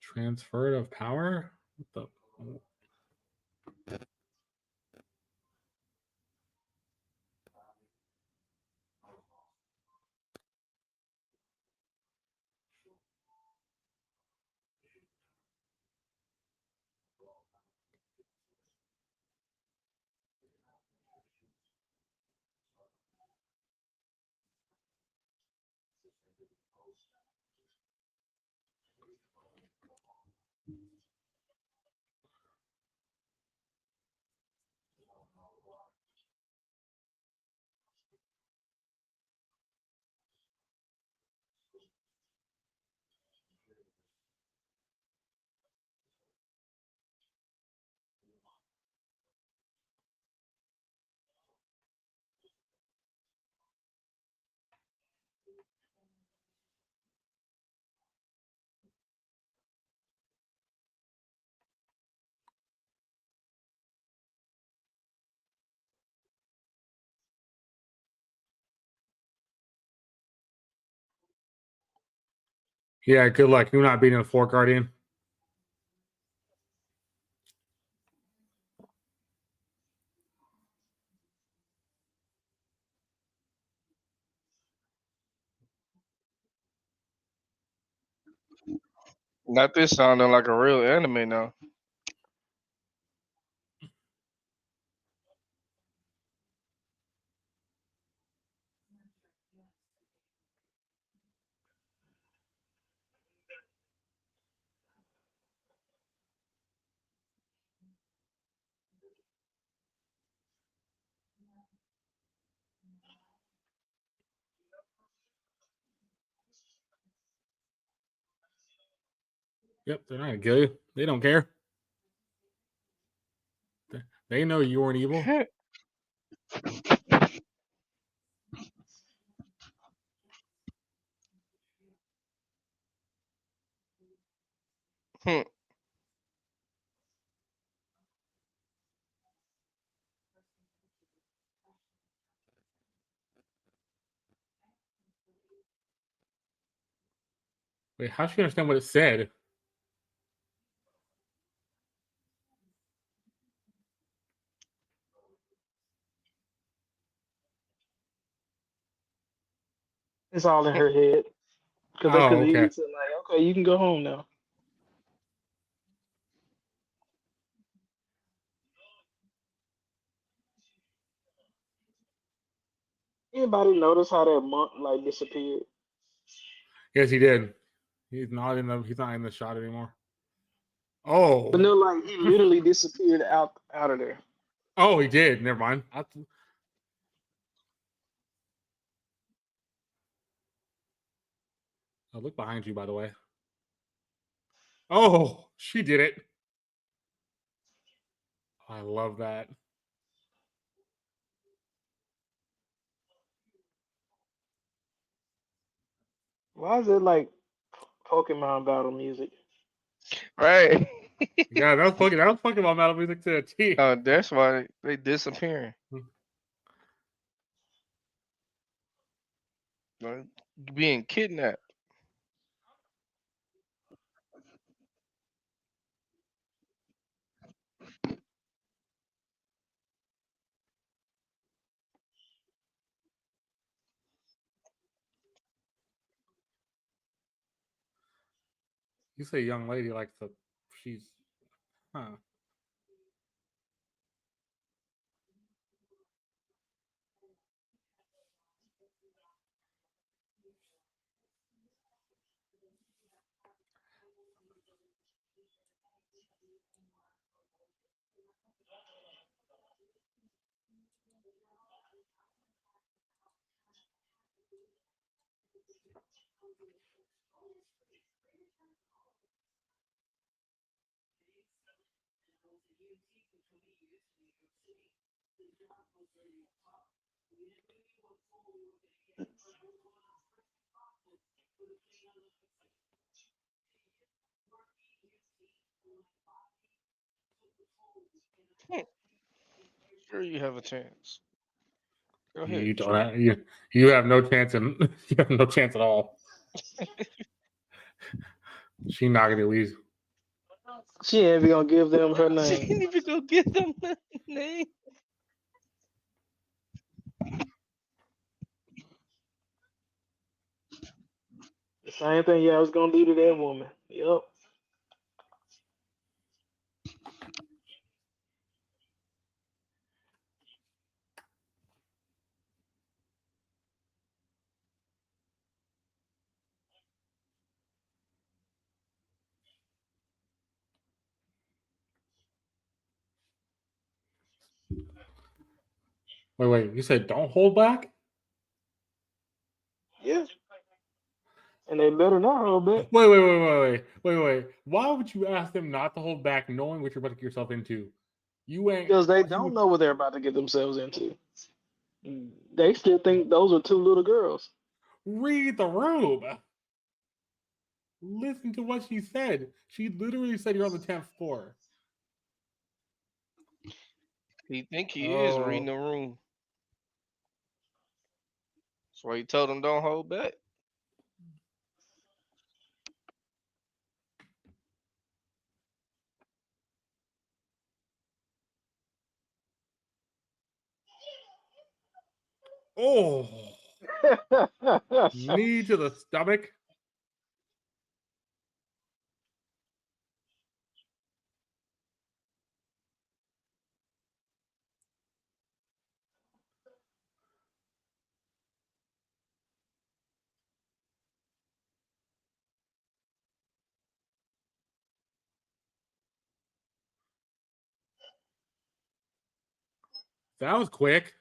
Transfer of power? What the? Yeah, good luck. You're not beating a Fork Guardian. Not this sounding like a real anime now. Yep, they're not gonna kill you. They don't care. They know you weren't evil. Wait, how'd she understand what it said? It's all in her head because they Oh, could okay. easily say like, okay, you can go home now. Anybody notice how that monk like disappeared? Yes, he did. He's not in the shot anymore. But Oh. no, like he literally disappeared out of there. Oh, he did. Never mind. I look behind you, by the way. Oh, she did it. I love that. Why is it like Pokemon battle music? Right. Yeah, that was fucking about metal music to a T. That's why they disappearing. Like, being kidnapped. You say young lady like she's huh. Sure, you have a chance. Go ahead. You don't have, you have no chance in you have no chance at all. She not gonna lose. She ain't even gonna give them her She name. didn't even go get them the name. The same thing y'all was gonna do to that woman. Yep. Wait. You said don't hold back? Yeah. And they better not hold back. Wait. Why would you ask them not to hold back knowing what you're about to get yourself into? You ain't Because they you don't would know what they're about to get themselves into. They still think those are two little girls. read the room. Listen to what she said. She literally said you're on the 10th floor. He think he is reading Oh. the room. That's why he told him don't hold back. Oh. Knee to the stomach. That was quick.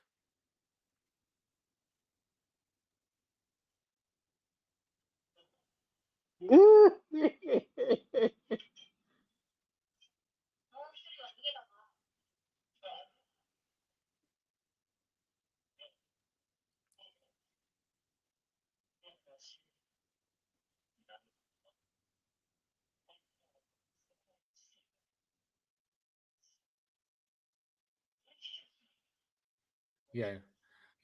Yeah,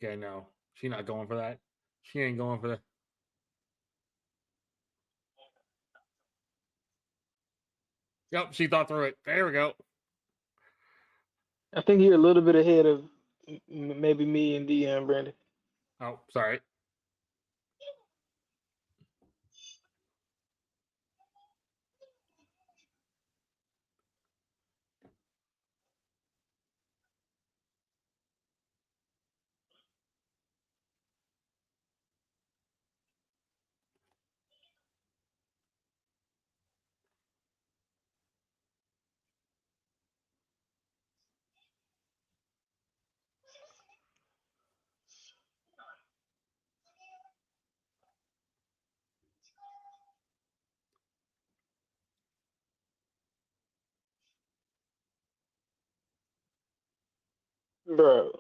yeah, no, she not going for that. She ain't going for that. Yep, she thought through it. There we go. I think you're a little bit ahead of maybe me and Deon, Brandon. Oh, sorry. Bro.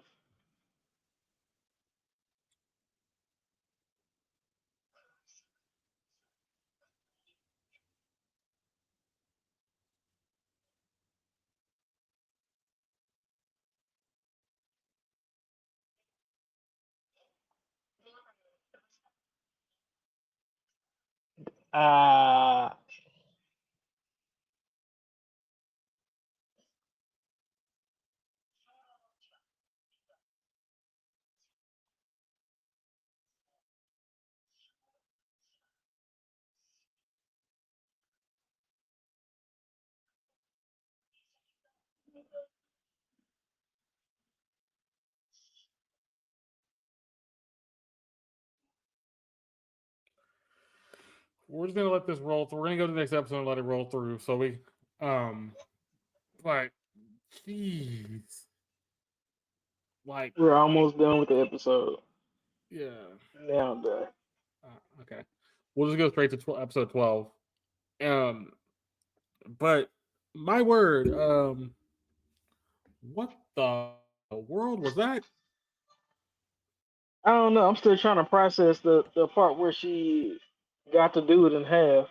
Uh We're just gonna let this roll through. We're gonna go to the next episode and let it roll through. So we, like, jeez, like, we're almost done with the episode. yeah. Now I'm done. Okay, we'll just go straight to episode 12. But my word, what the world was that? I don't know. I'm still trying to process the part where she got to do it in half.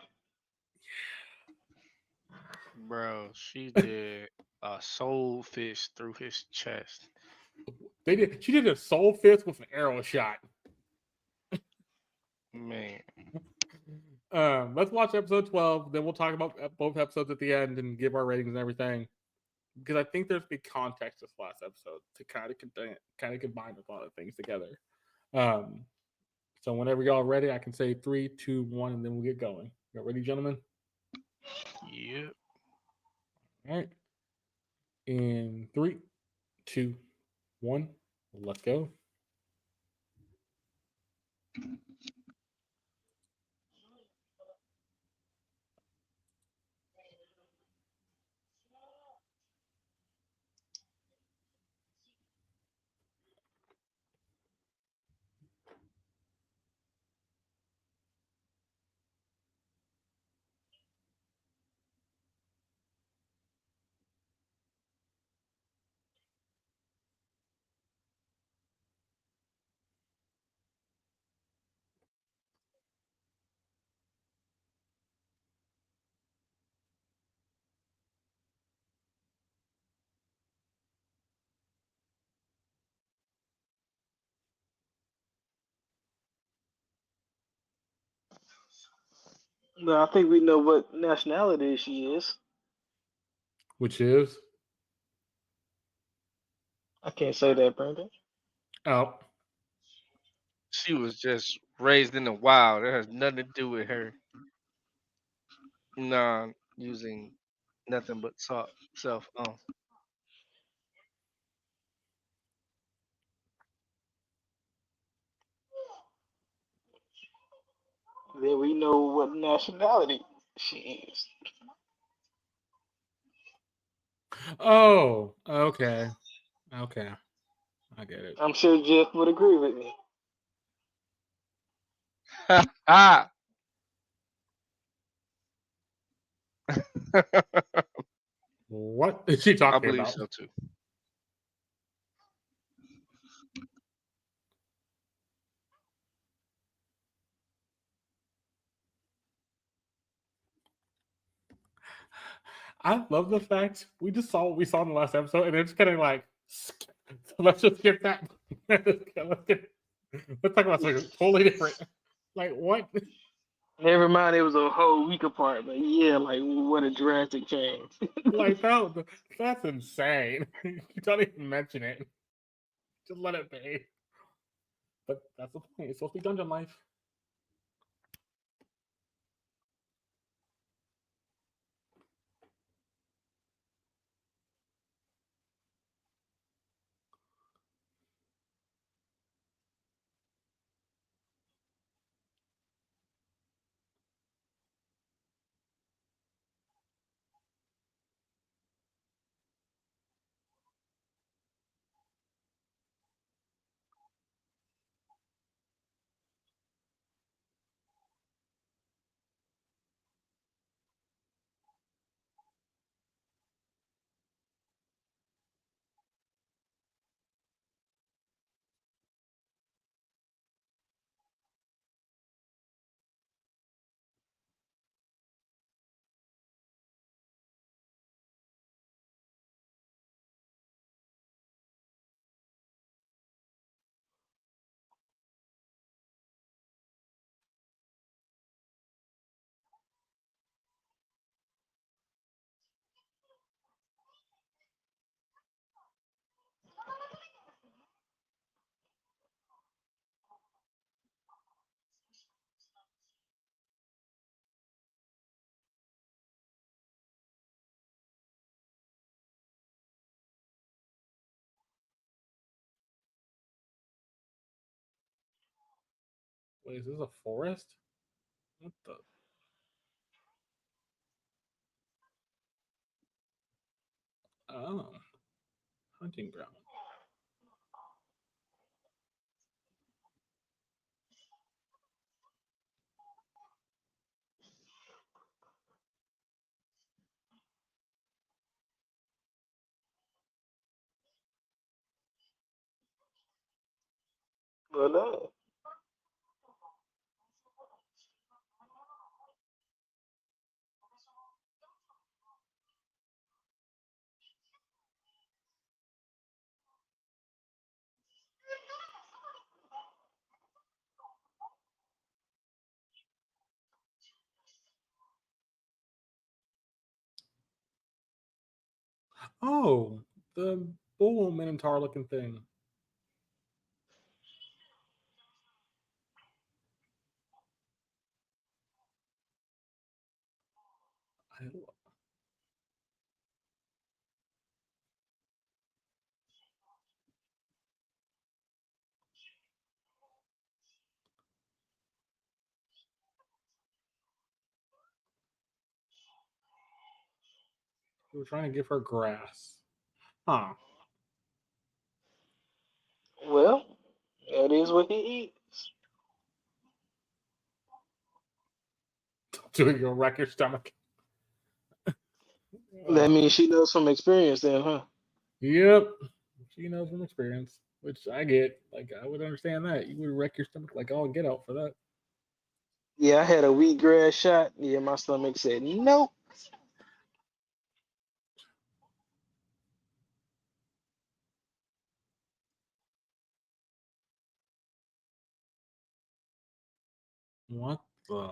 Bro, she did a soul fish through his chest. They did. She did a soul fist with an arrow shot. Man, Let's watch episode 12. Then we'll talk about both episodes at the end and give our ratings and everything. Because I think there's the context of this last episode to kind of combine with a lot of things together. Um, so whenever y'all ready, I can say 3, 2, 1, and then we'll get going. Y'all ready, gentlemen? yep. All right. In 3, 2, 1, let's go. But I think we know what nationality she is. Which is I can't say that, Brandon. oh, She was just raised in the wild. That has nothing to do with her. Nah, using nothing but self. Then we know what nationality she is. oh, okay, okay, I get it. I'm sure Jeff would agree with me. Ah, What is she I talking believe about? so too. I love the fact we just saw what we saw in the last episode, and it's kind of like, so let's just skip that. let's talk about something totally different. Like what? Never mind, it was a whole week apart, but yeah, like what a drastic change. Like no, that's insane. You don't even mention it. Just let it be. But that's the point. It's supposed to be dungeon life. Wait, is this a forest? What the? Oh, hunting ground. But no. Oh, the bull minotaur looking thing. I, we were trying to give her grass. Huh. Well, that is what he eats. Doing your wreck your stomach. That means she knows from experience then, huh? Yep. She knows from experience, which I get. Like, I would understand that. You would wreck your stomach like, oh, get out for that. Yeah, I had a wheatgrass shot. Yeah, my stomach said nope. What the?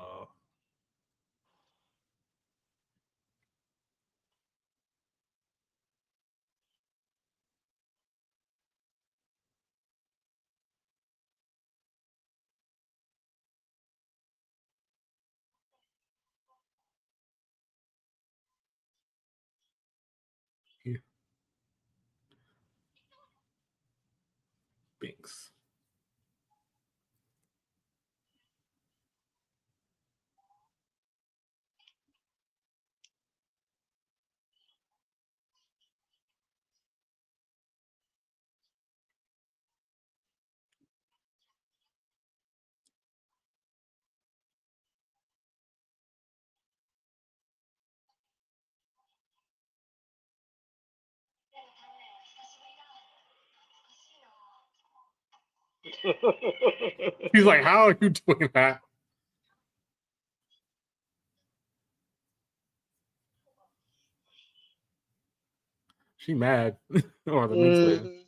Here, Binks. He's like, how are you doing that? She mad. Or the Minx mad. Mhm.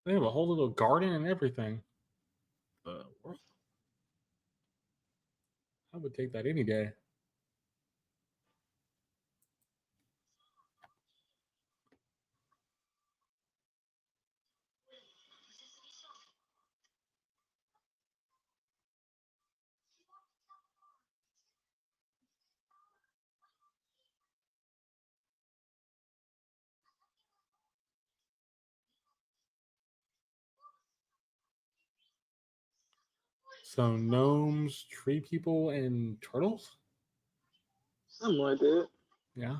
They have a whole little garden and everything. I would take that any day. So gnomes, tree people, and turtles? Something like that. Yeah.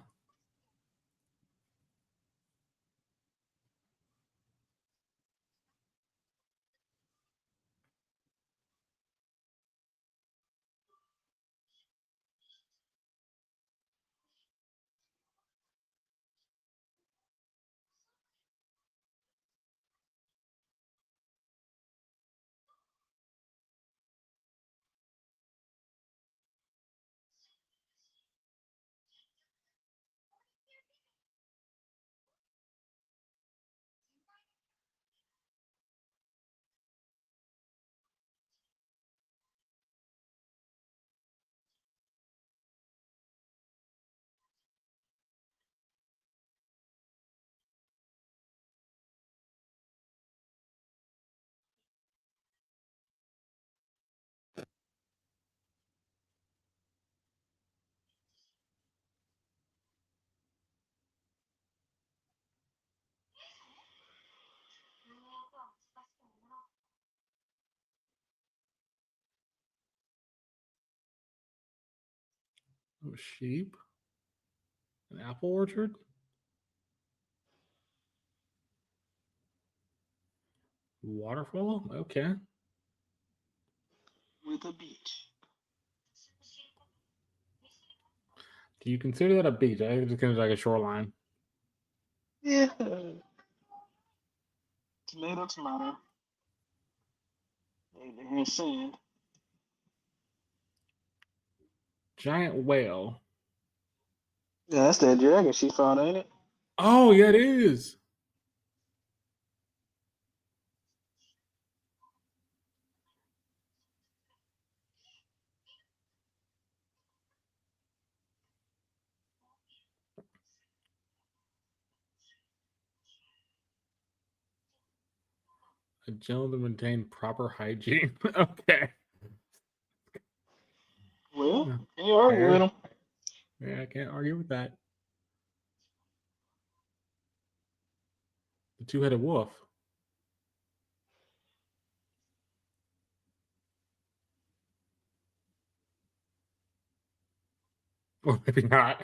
Oh, sheep. An apple orchard. Waterfall. Okay. With a beach. Do you consider that a beach? I think it's considered like a shoreline. Yeah. Tomato, tomato. They had sand. Giant whale. Yeah, that's that dragon she found, ain't it? Oh, yeah, it is. A gentleman maintain proper hygiene. Okay. Well, you argue with Fair. him. Yeah, I can't argue with that. The two-headed wolf. Or maybe not.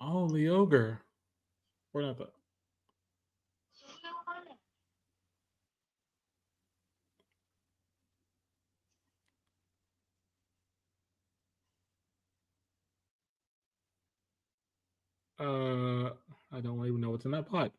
Oh, the ogre. We're not the. I don't even know what's in that pot.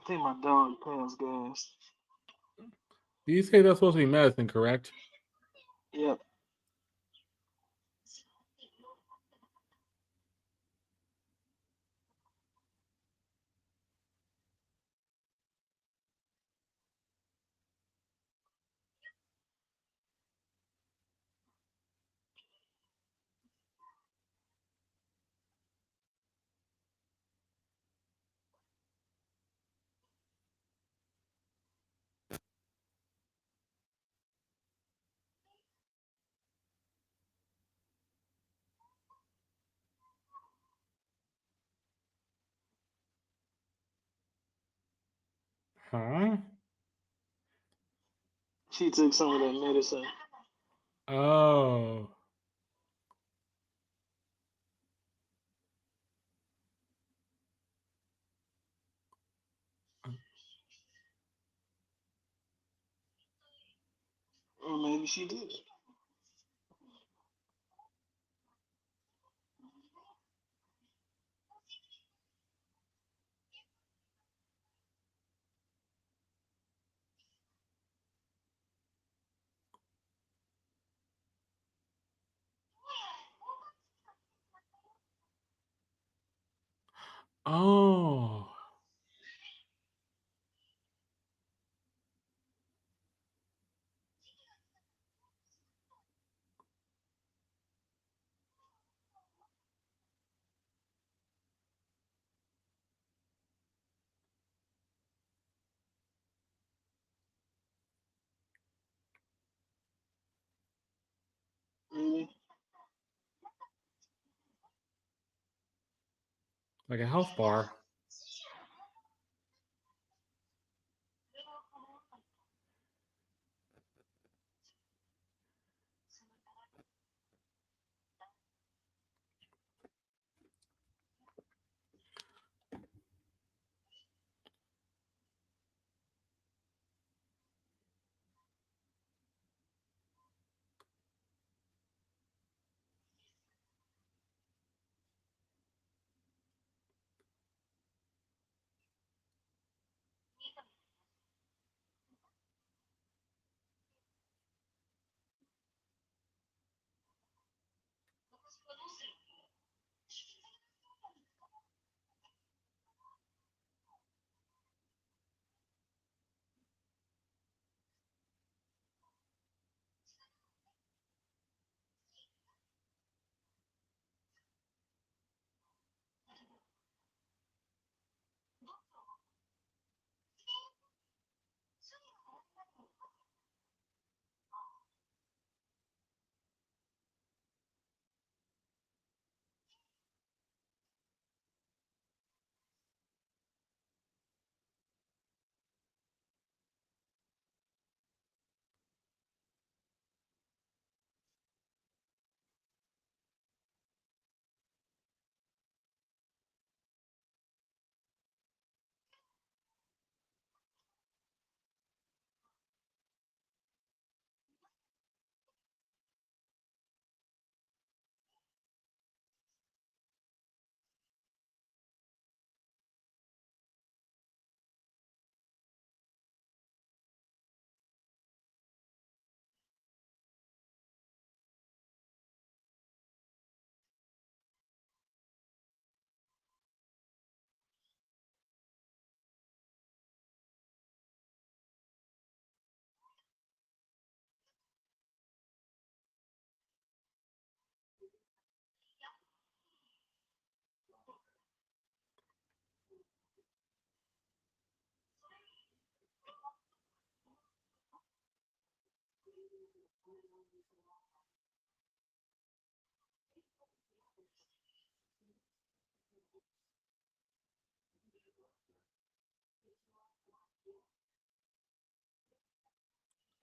I think my dog passed gas. You say that's supposed to be medicine, correct? Yep. Huh? She took some of that medicine. Oh. Or maybe she did. Oh. Really? Like a health bar.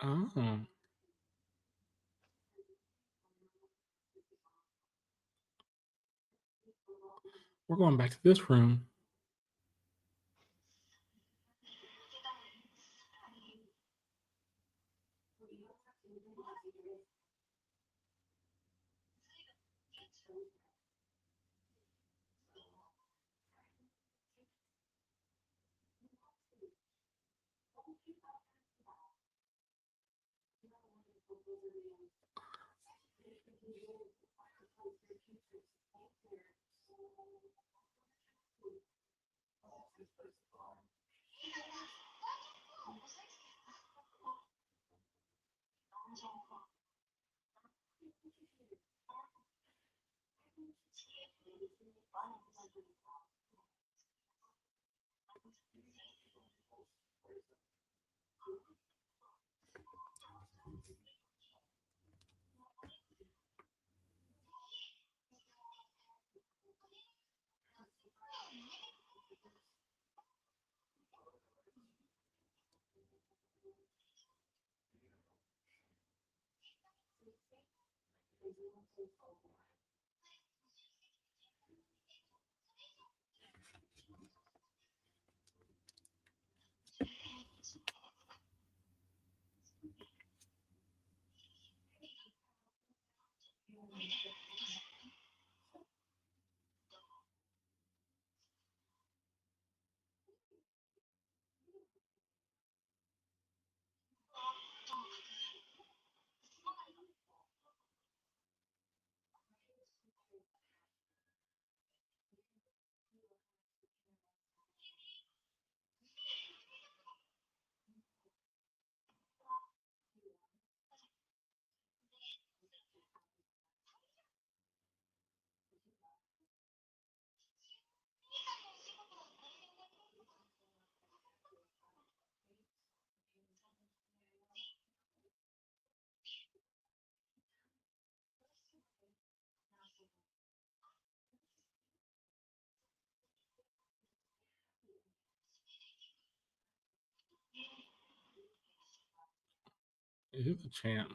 Oh. We're going back to this room. Who's the champ?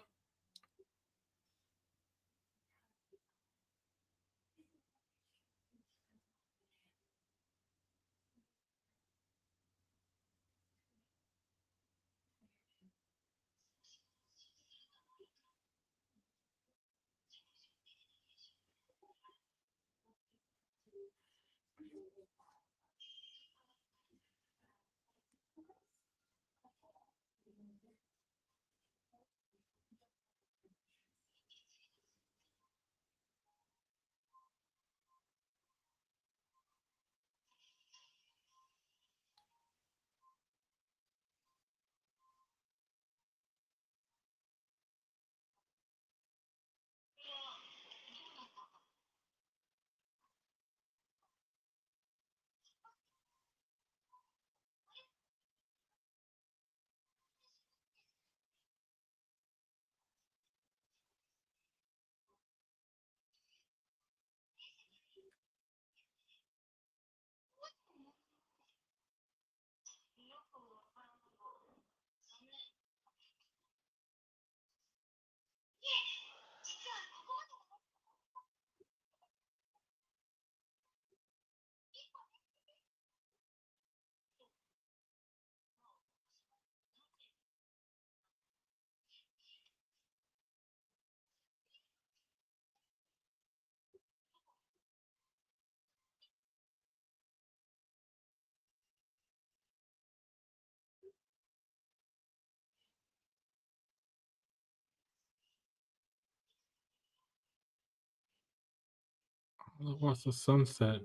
What's the sunset?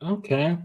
Okay.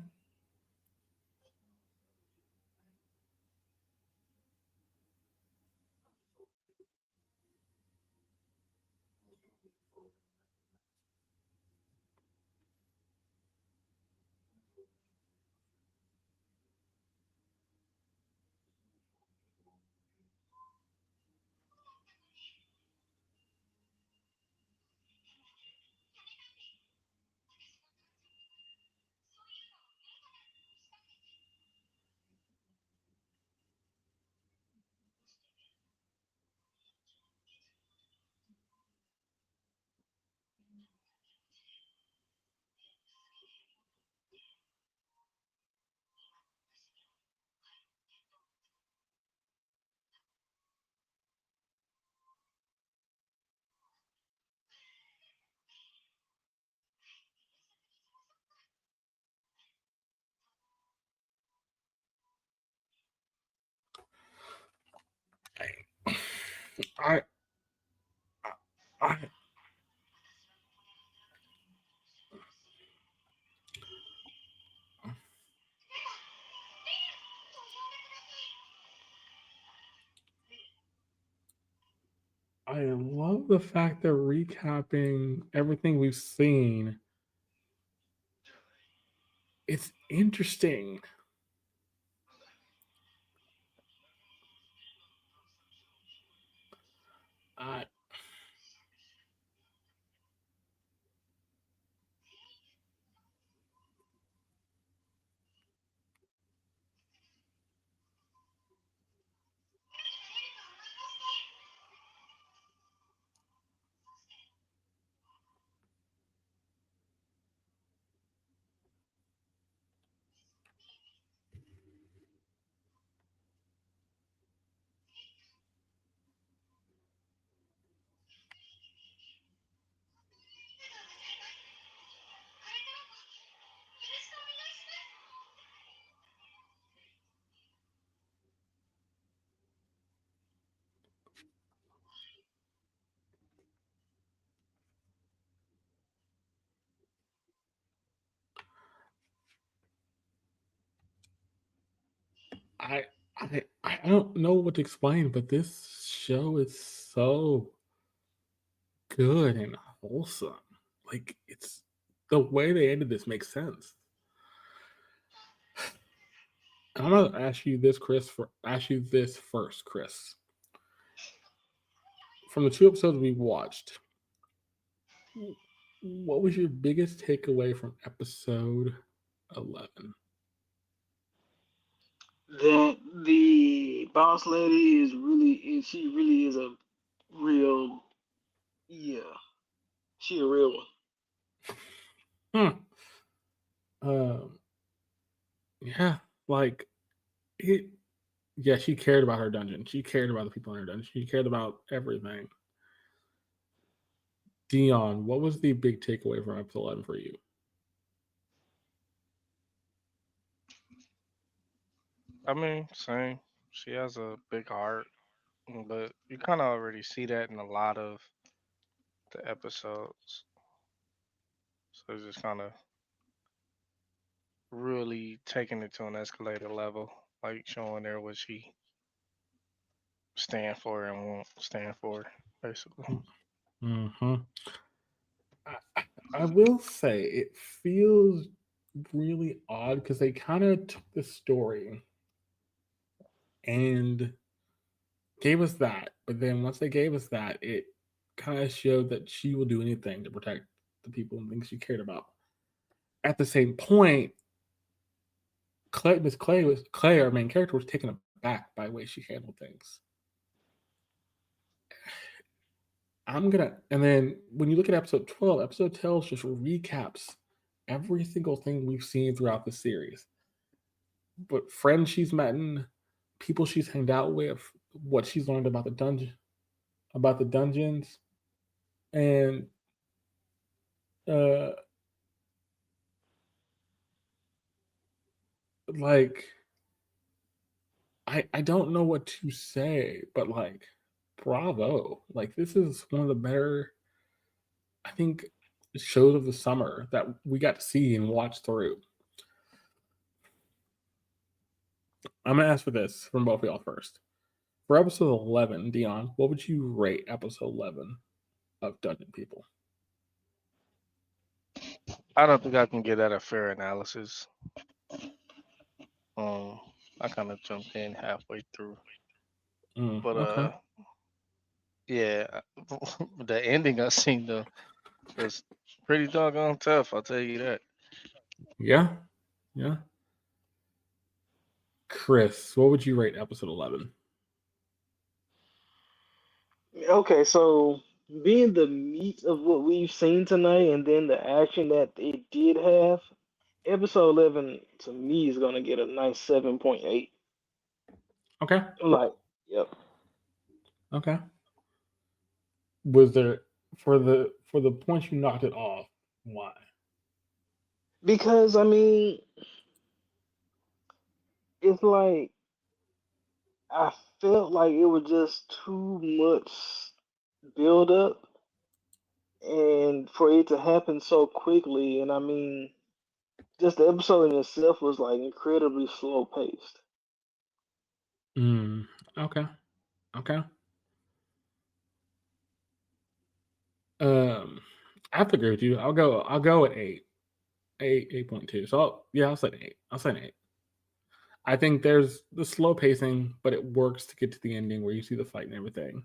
I I love the fact they're recapping everything we've seen. It's interesting. I I I don't know what to explain, but this show is so good and wholesome. Like it's the way they ended this makes sense. I'm gonna ask you this, Chris. Ask you this first, Chris. From the 2 episodes we watched, what was your biggest takeaway from episode 11? That the boss lady she really is a real, yeah, she a real one. Um, yeah, like it. Yeah, she cared about her dungeon. She cared about the people in her dungeon. She cared about everything. Deon, what was the big takeaway from episode 11 for you? I mean, same. She has a big heart, but you kind of already see that in a lot of the episodes. So it's just kind of really taking it to an escalated level, like showing her what she stand for and won't stand for, basically. Mm-hmm. I will say it feels really odd because they kind of took the story and gave us that, but then once they gave us that, it kind of showed that she will do anything to protect the people and things she cared about. At the same point, Miss Clay, our main character, was taken aback by the way she handled things. And then when you look at episode 12, episode 12 just recaps every single thing we've seen throughout the series. But friends she's met, people she's hanged out with, what she's learned about the dungeons, and uh, like I don't know what to say, but like bravo! Like this is one of the better, I think, shows of the summer that we got to see and watch through. I'm gonna ask for this from both of y'all first. For episode 11, Deon, what would you rate episode 11 of Dungeon People? I don't think I can get at a fair analysis. Um, I kind of jumped in halfway through, but Okay. yeah, the ending I seen though was pretty doggone tough. I'll tell you that. Yeah. Yeah. Chris, what would you rate episode 11? Okay, so being the meat of what we've seen tonight, and then the action that it did have, episode 11 to me is gonna get a nice 7.8. Okay. Like, yep. Okay. Was there for the points you knocked it off? Why? Because I mean, it's like I felt like it was just too much build up, and for it to happen so quickly, and I mean, just the episode in itself was like incredibly slow paced. Mm, okay. Okay. Um, I have to agree with you. I'll go at 8. 8.2. So yeah, I'll say an 8. I'll say an 8. I think there's the slow pacing, but it works to get to the ending where you see the fight and everything.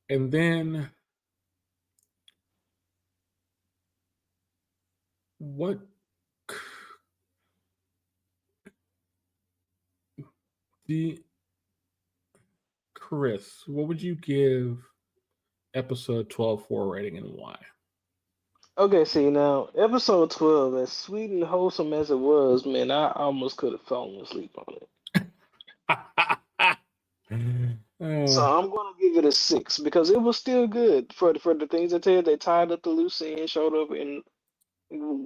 And then what the Chris, what would you give episode 12 for a rating and why? Okay, see now, episode 12, as sweet and wholesome as it was, man, I almost could have fallen asleep on it. So Uh, I'm gonna give it a 6 because it was still good for the things they did. They tied up the loose end, showed up and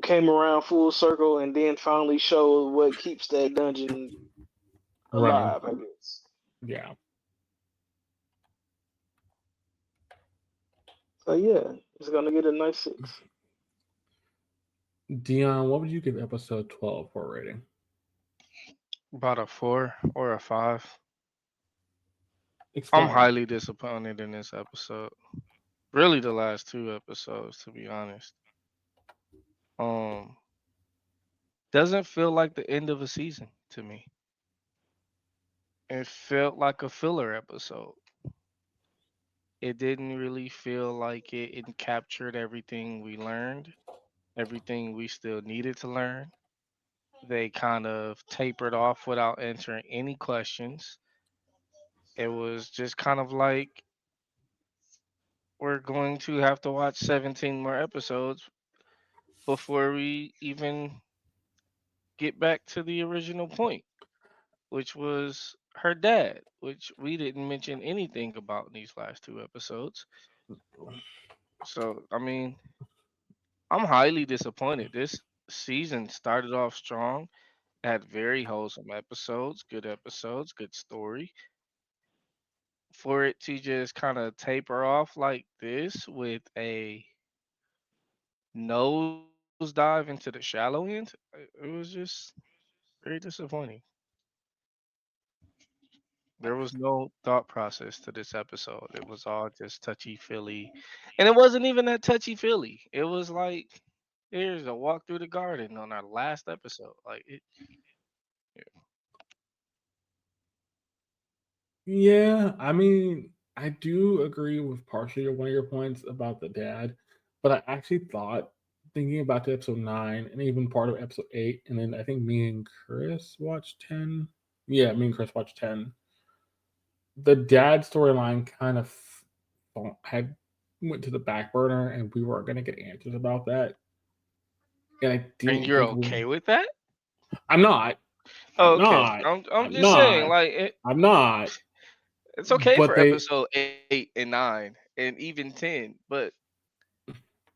came around full circle, and then finally showed what keeps that dungeon running. alive, I guess. Yeah. So yeah, it's gonna get a nice 6. Deon, what would you give episode 12 for a rating? About a 4 or a 5. I'm Explain. highly disappointed in this episode. Really, the last 2 episodes, to be honest. Um, doesn't feel like the end of a season to me. It felt like a filler episode. It didn't really feel like it captured everything we learned, everything we still needed to learn. They kind of tapered off without answering any questions. It was just kind of like we're going to have to watch 17 more episodes before we even get back to the original point, which was her dad, which we didn't mention anything about in these last 2 episodes. So, I mean, I'm highly disappointed. This season started off strong, had very wholesome episodes, good story. For it to just kind of taper off like this with a nosedive into the shallow end, it was just very disappointing. There was no thought process to this episode. It was all just touchy feely. And it wasn't even that touchy feely. It was like, here's a walk through the garden on our last episode. Like, Yeah, I mean, I do agree with partially one of your points about the dad, but I actually thought thinking about the episode 9 and even part of episode 8, and then I think me and Chris watched 10. Yeah, me and Chris watched 10. The dad storyline kind of had went to the back burner, and we weren't going to get answers about that. And I and didn't you're think okay we. with that? I'm not. I'm Oh, okay. not. I'm I'm just saying, not. like, I'm not. it's okay But for they. episode 8 and 9 and even 10, but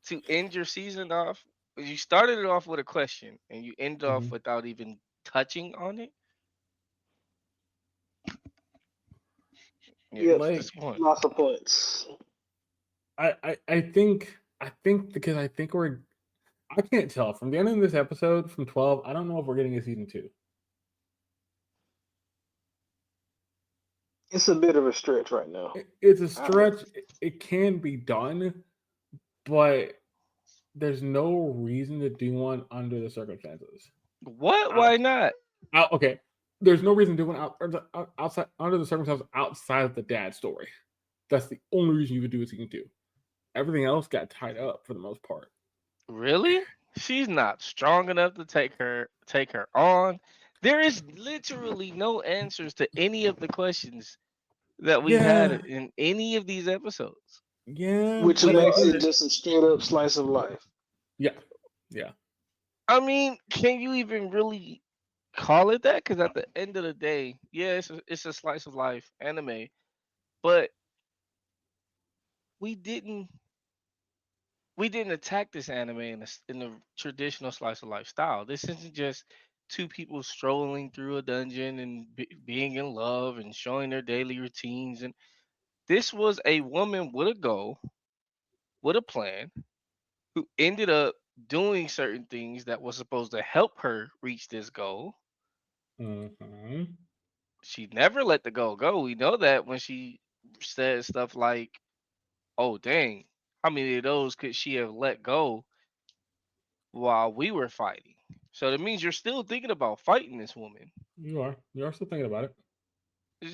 to end your season off, you started it off with a question and you end off Mhm. without even touching on it. Yeah, Yep, it's Like disappointing. lots of points. I think because I think we're I can't tell from the end of this episode from 12. I don't know if we're getting a season 2. It's a bit of a stretch right now. It's a I think. stretch. It can be done, but there's no reason to do one under the circumstances. What? Why Out, not? okay. There's no reason to do one outside under the circumstances outside of the dad story. That's the only reason you would do a season 2. Everything else got tied up for the most part. Really? She's not strong enough to take her on. There is literally no answers to any of the questions that we've had Yeah, in any of these episodes. yeah, Which but I makes think it just a straight up slice of life. yeah, yeah. I mean, can you even really call it that? Because at the end of the day, yeah, it's a slice of life anime, but we didn't we didn't attack this anime in the traditional slice of life style. This isn't just two people strolling through a dungeon and being in love and showing their daily routines. And this was a woman with a goal with a plan, who ended up doing certain things that was supposed to help her reach this goal. Mm-hmm. She never let the goal go. We know that when she said stuff like, "Oh dang, how many of those could she have let go while we were fighting?" So that means you're still thinking about fighting this woman. You are. You are still thinking about it.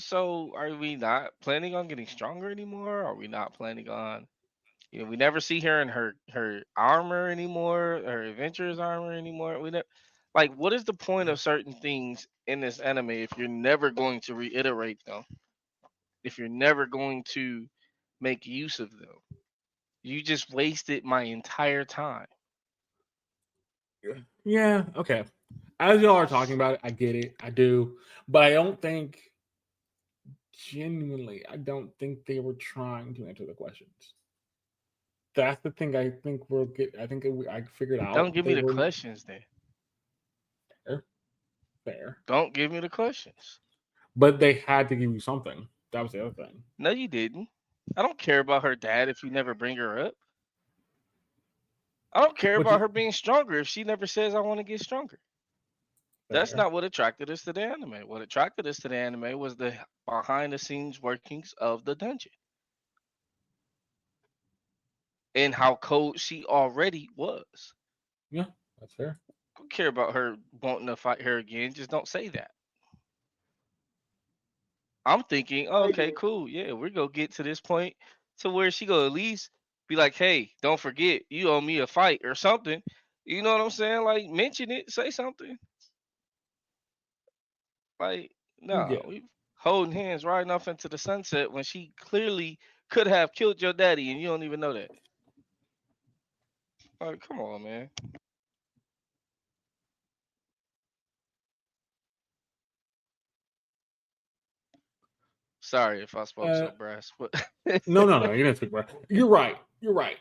So are we not planning on getting stronger anymore? Are we not planning on, we never see her in her armor anymore, her adventurer's armor anymore. We never, like, what is the point of certain things in this anime if you're never going to reiterate them? If you're never going to make use of them? You just wasted my entire time. Yeah. Okay. As y'all are talking about it, I get it. I do, but I don't think genuinely. I don't think they were trying to answer the questions. That's the thing. I think we'll get. I think I figured Don't out give me they the were questions then. fair, fair, Don't give me the questions. but they had to give you something. That was the other thing. No, you didn't. I don't care about her dad if you never bring her up. I don't care But about you her being stronger if she never says I want to get stronger. That's fair. not what attracted us to the anime. What attracted us to the anime was the behind the scenes workings of the dungeon and how cold she already was. Yeah, that's fair. I don't care about her wanting to fight her again. Just don't say that. I'm thinking, oh, Oh okay, yeah. cool. Yeah, we're gonna get to this point to where she go at least be like, hey, don't forget, you owe me a fight or something. You know what I'm saying? Like, mention it, say something. Like, nah, Yeah, we holding hands riding off into the sunset when she clearly could have killed your daddy and you don't even know that. Like, come on, man. Sorry if I spoke uh, so brass, but no, no, no. You didn't speak right. You're right. You're right.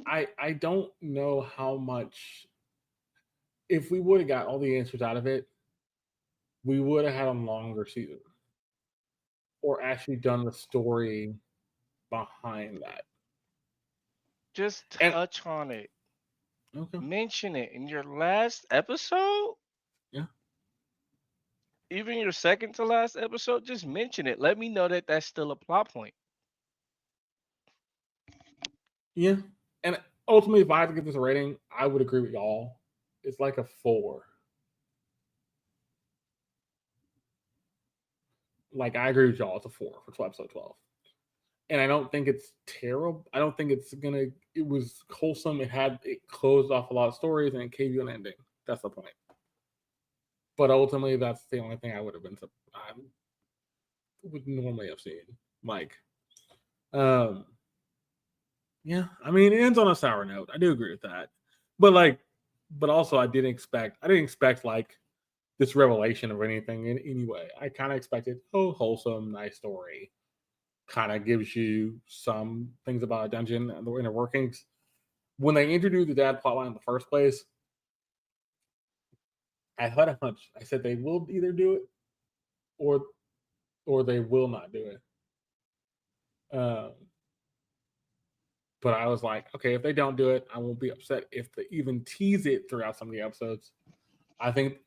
I, I don't know how much. If we would have got all the answers out of it, we would have had a longer season, or actually done the story behind that. just And touch on it. okay, Mention it in your last episode, yeah, even your second to last episode. Just mention it. Let me know that that's still a plot point. yeah. And ultimately, if I had to give this a rating, I would agree with y'all. It's like a 4. Like I agree with y'all. It's a 4 for episode 12. And I don't think it's terrible. I don't think it's gonna. It was wholesome. It closed off a lot of stories and it gave you an ending. That's the point. But ultimately, that's the only thing I would have been. I would normally have seen. Like, um, yeah. I mean, it ends on a sour note. I do agree with that. But like, but also, I didn't expect. I didn't expect like this revelation of anything in any way. I kind of expected, oh, wholesome, nice story. Kind of gives you some things about a dungeon and the inner workings. When they introduced the dad plotline in the first place, I had a hunch. I said they will either do it or they will not do it. Um, but I was like, okay, if they don't do it, I won't be upset if they even tease it throughout some of the episodes. I think,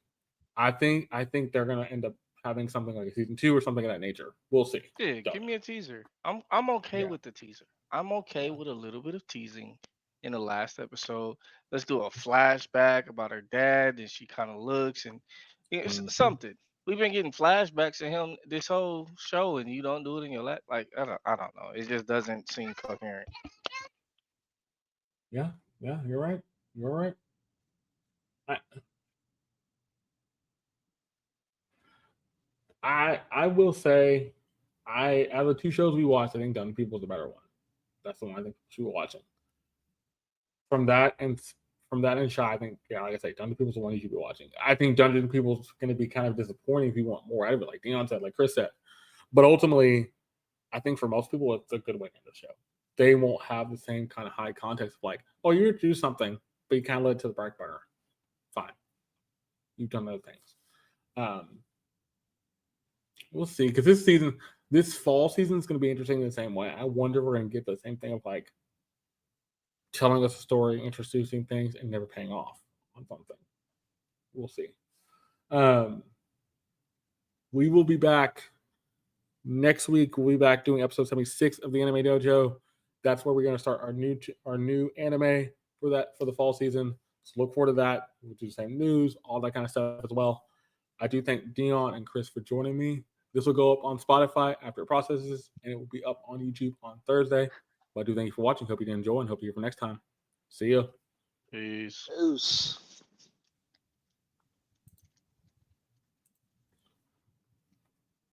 I think they're gonna end up having something like a season 2 or something of that nature. We'll see. Yeah, Don't give know. me a teaser. I'm okay Yeah, with the teaser. I'm okay yeah. with a little bit of teasing in the last episode. Let's do a flashback about her dad, and she kind of looks and, Mhm. something. We've been getting flashbacks of him this whole show, and you don't do it in your lap. Like, I don't know. It just doesn't seem coherent. Yeah, yeah. You're right. You're right. I, I will say, out of the two shows we watched, I think Dumb People's the better one. That's the one I think we were watching. From that and from that and Shy, I think, yeah, like I say, Dungeon People's the one you should be watching. I think Dungeon People's going to be kind of disappointing if you want more out of it, like Deon said, like Chris said. But ultimately, I think for most people, it's a good way to end the show. They won't have the same kind of high context of like, oh, you do something, but you kind of let it to the back burner. Fine, you've done other things. Um, we'll see, because this season, this fall season is going to be interesting in the same way. I wonder if we're going to get the same thing of like telling us a story, introducing things, and never paying off on something. We'll see. We will be back next week. We'll be back doing episode 76 of the Anime Dojo. That's where we're going to start our new anime for the fall season. So look forward to that. We'll do the same news, all that kind of stuff as well. I do thank Deon and Chris for joining me. This will go up on Spotify after it processes, and it will be up on YouTube on Thursday. But I do thank you for watching. Hope you did enjoy, and hope you hear for next time. See ya. Peace. Peace.